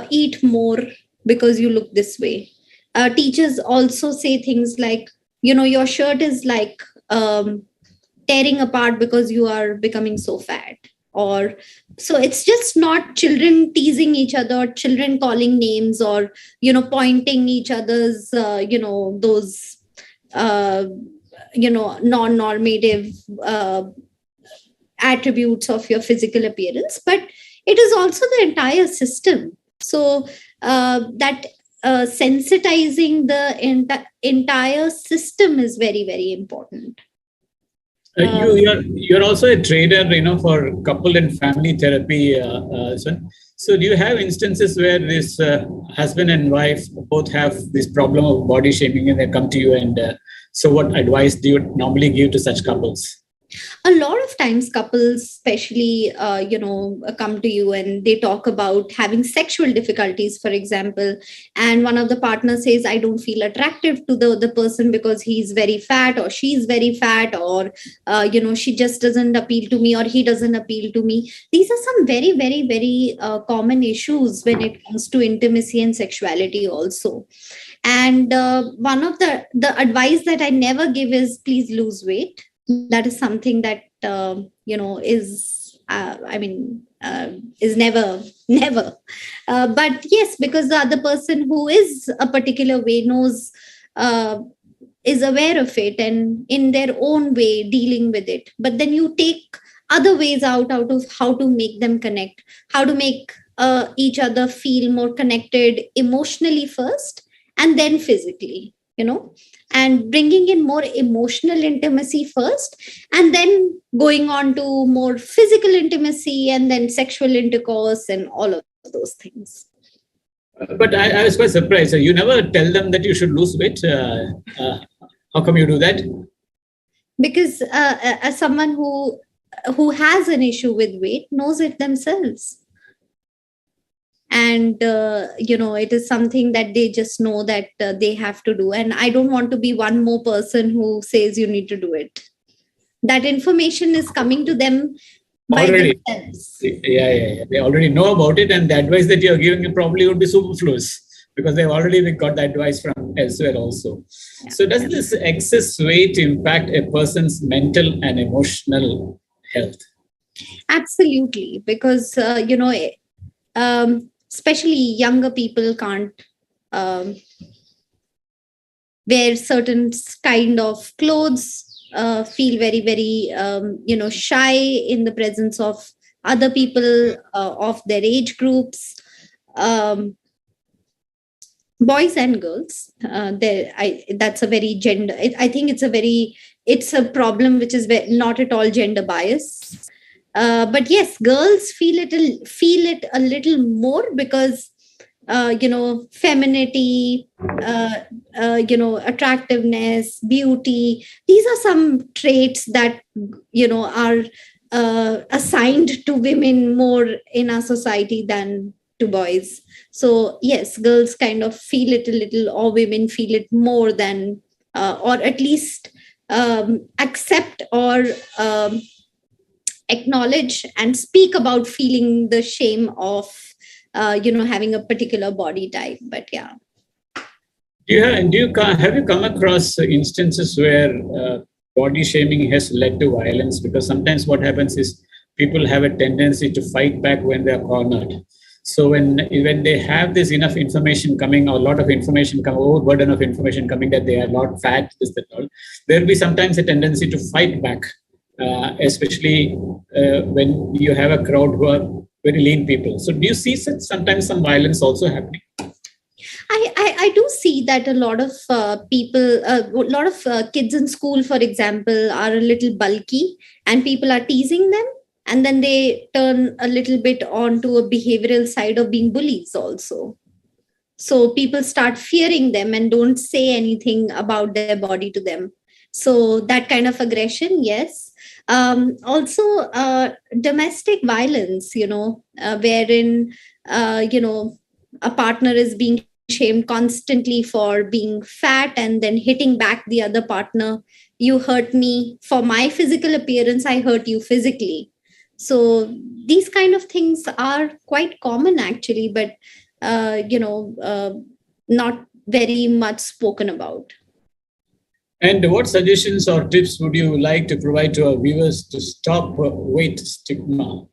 Eat more because you look this way. Teachers also say things like, your shirt is like tearing apart because you are becoming so fat. Or so it's just not children teasing each other, children calling names, or pointing each other's those non-normative attributes of your physical appearance, but it is also the entire system. So that sensitizing the entire system is very, very important. You're also a trainer, for couple and family therapy. So do you have instances where this husband and wife both have this problem of body shaming and they come to you, and so what advice do you normally give to such couples? A lot of times couples especially come to you and they talk about having sexual difficulties, for example, and one of the partners says, I don't feel attractive to the person because he's very fat or she's very fat, or she just doesn't appeal to me or he doesn't appeal to me. These are some very, very, very common issues when it comes to intimacy and sexuality also. And one of the advice that I never give is please lose weight. That is something that is never. But yes, because the other person who is a particular way knows, is aware of it and in their own way dealing with it. But then you take other ways out of how to make them connect, how to make each other feel more connected emotionally first and then physically, and bringing in more emotional intimacy first, and then going on to more physical intimacy, and then sexual intercourse and all of those things. But I was quite surprised. So you never tell them that you should lose weight. How come you do that? Because as someone who has an issue with weight knows it themselves. And, it is something that they just know that they have to do. And I don't want to be one more person who says you need to do it. That information is coming to them by themselves. Yeah. They already know about it. And the advice that you're giving probably would be superfluous because they've already got the advice from elsewhere also. Yeah. So does this excess weight impact a person's mental and emotional health? Absolutely. Because, especially younger people can't wear certain kind of clothes, feel very, very, shy in the presence of other people of their age groups, boys and girls. That's a very I think it's a problem which is not at all gender bias. But yes, girls feel it a little more because femininity, attractiveness, beauty. These are some traits that are assigned to women more in our society than to boys. So yes, girls kind of feel it a little, or women feel it more than, or at least accept or acknowledge and speak about feeling the shame of having a particular body type. But yeah. Have you come across instances where body shaming has led to violence? Because sometimes what happens is people have a tendency to fight back when they are cornered. So when they have this enough information coming, or a lot of information come, overburden of information coming that they are not fat, this, that, all, there will be sometimes a tendency to fight back, especially when you have a crowd who are very lean people. So do you see sometimes some violence also happening? I do see that a lot of people, a lot of kids in school, for example, are a little bulky and people are teasing them. And then they turn a little bit onto a behavioral side of being bullies also. So people start fearing them and don't say anything about their body to them. So that kind of aggression, yes. Also, domestic violence, wherein, a partner is being shamed constantly for being fat and then hitting back the other partner. You hurt me for my physical appearance, I hurt you physically. So these kind of things are quite common actually, but not very much spoken about. And what suggestions or tips would you like to provide to our viewers to stop weight stigma?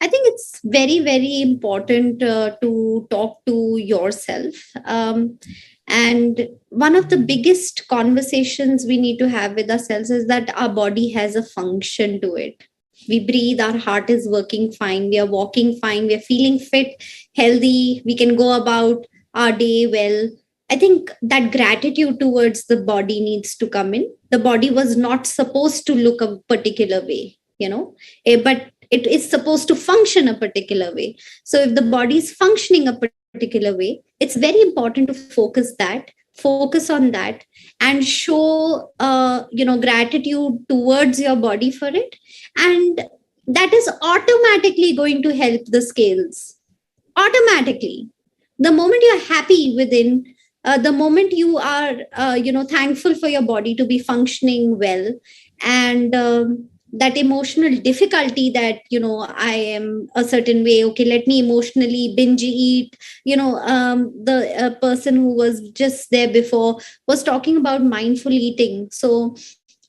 I think it's very, very important to talk to yourself. And one of the biggest conversations we need to have with ourselves is that our body has a function to it. We breathe, our heart is working fine, we are walking fine, we are feeling fit, healthy, we can go about our day well. I think that gratitude towards the body needs to come in. The body was not supposed to look a particular way, but it is supposed to function a particular way. So if the body is functioning a particular way, it's very important to focus on that, and show gratitude towards your body for it. And that is automatically going to help the scales. Automatically, the moment you're happy within, the moment you are thankful for your body to be functioning well, and that emotional difficulty that I am a certain way, okay, let me emotionally binge eat. The person who was just there before was talking about mindful eating. So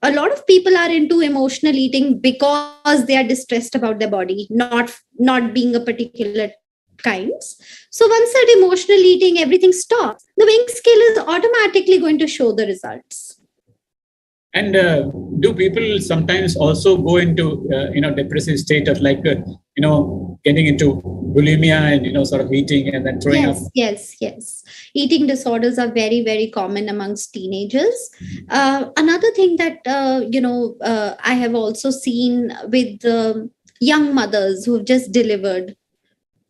a lot of people are into emotional eating because they are distressed about their body not being a particular kinds. So once that emotional eating, everything stops, the weighing scale is automatically going to show the results. And do people sometimes also go into depressive state of getting into bulimia and sort of eating and then throwing up? Yes. Eating disorders are very, very common amongst teenagers. Another thing that I have also seen with young mothers who've just delivered,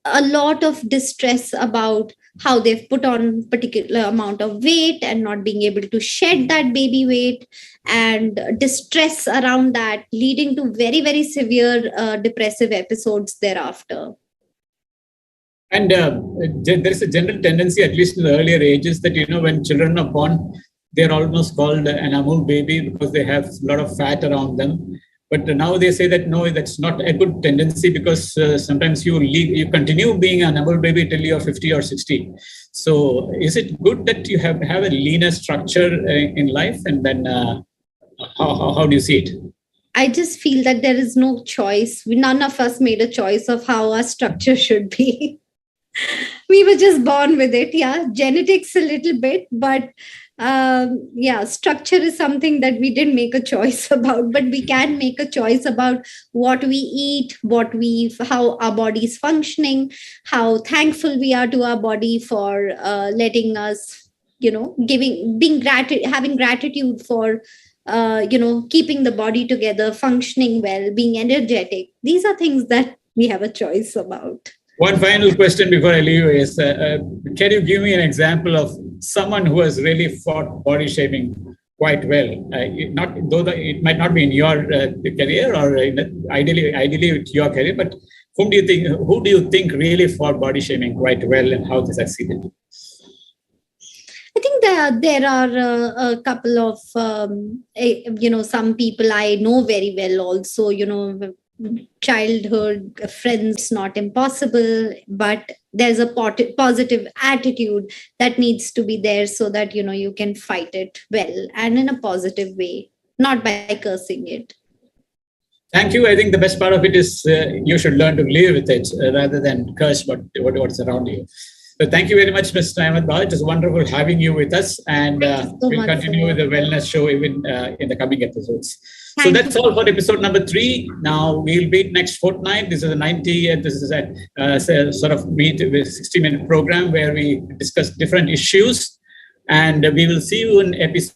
a lot of distress about how they've put on particular amount of weight and not being able to shed that baby weight, and distress around that, leading to very, very severe depressive episodes thereafter. And there's a general tendency, at least in the earlier ages, that when children are born, they're almost called an amul baby because they have a lot of fat around them. But now they say that no, that's not a good tendency, because sometimes you continue being an amul baby till you're 50 or 60. So is it good that you have a leaner structure in life? And then how do you see it? I just feel that there is no choice. None of us made a choice of how our structure should be. We were just born with it. Yeah, genetics a little bit, but structure is something that we didn't make a choice about, but we can make a choice about what we eat, how our body is functioning, how thankful we are to our body for letting us, having gratitude for keeping the body together, functioning well, being energetic. These are things that we have a choice about. One final question before I leave is, can you give me an example of someone who has really fought body shaming quite well? It might not be in your career or ideally it's your career, but who do you think really fought body shaming quite well and how they succeeded? I think there are a couple of some people I know very well also, childhood friends, not impossible, but there's a positive attitude that needs to be there so that you can fight it well and in a positive way, not by cursing it. Thank you. I think the best part of it is you should learn to live with it rather than curse what's around you. So thank you very much, Mr. Ahmed Bhatt. It was wonderful having you with us, and we'll continue with the wellness show even in the coming episodes. So that's all for episode number 3. Now we'll meet next fortnight. This is a 90th. This is a sort of meet with 60-minute program where we discuss different issues, and we will see you in episode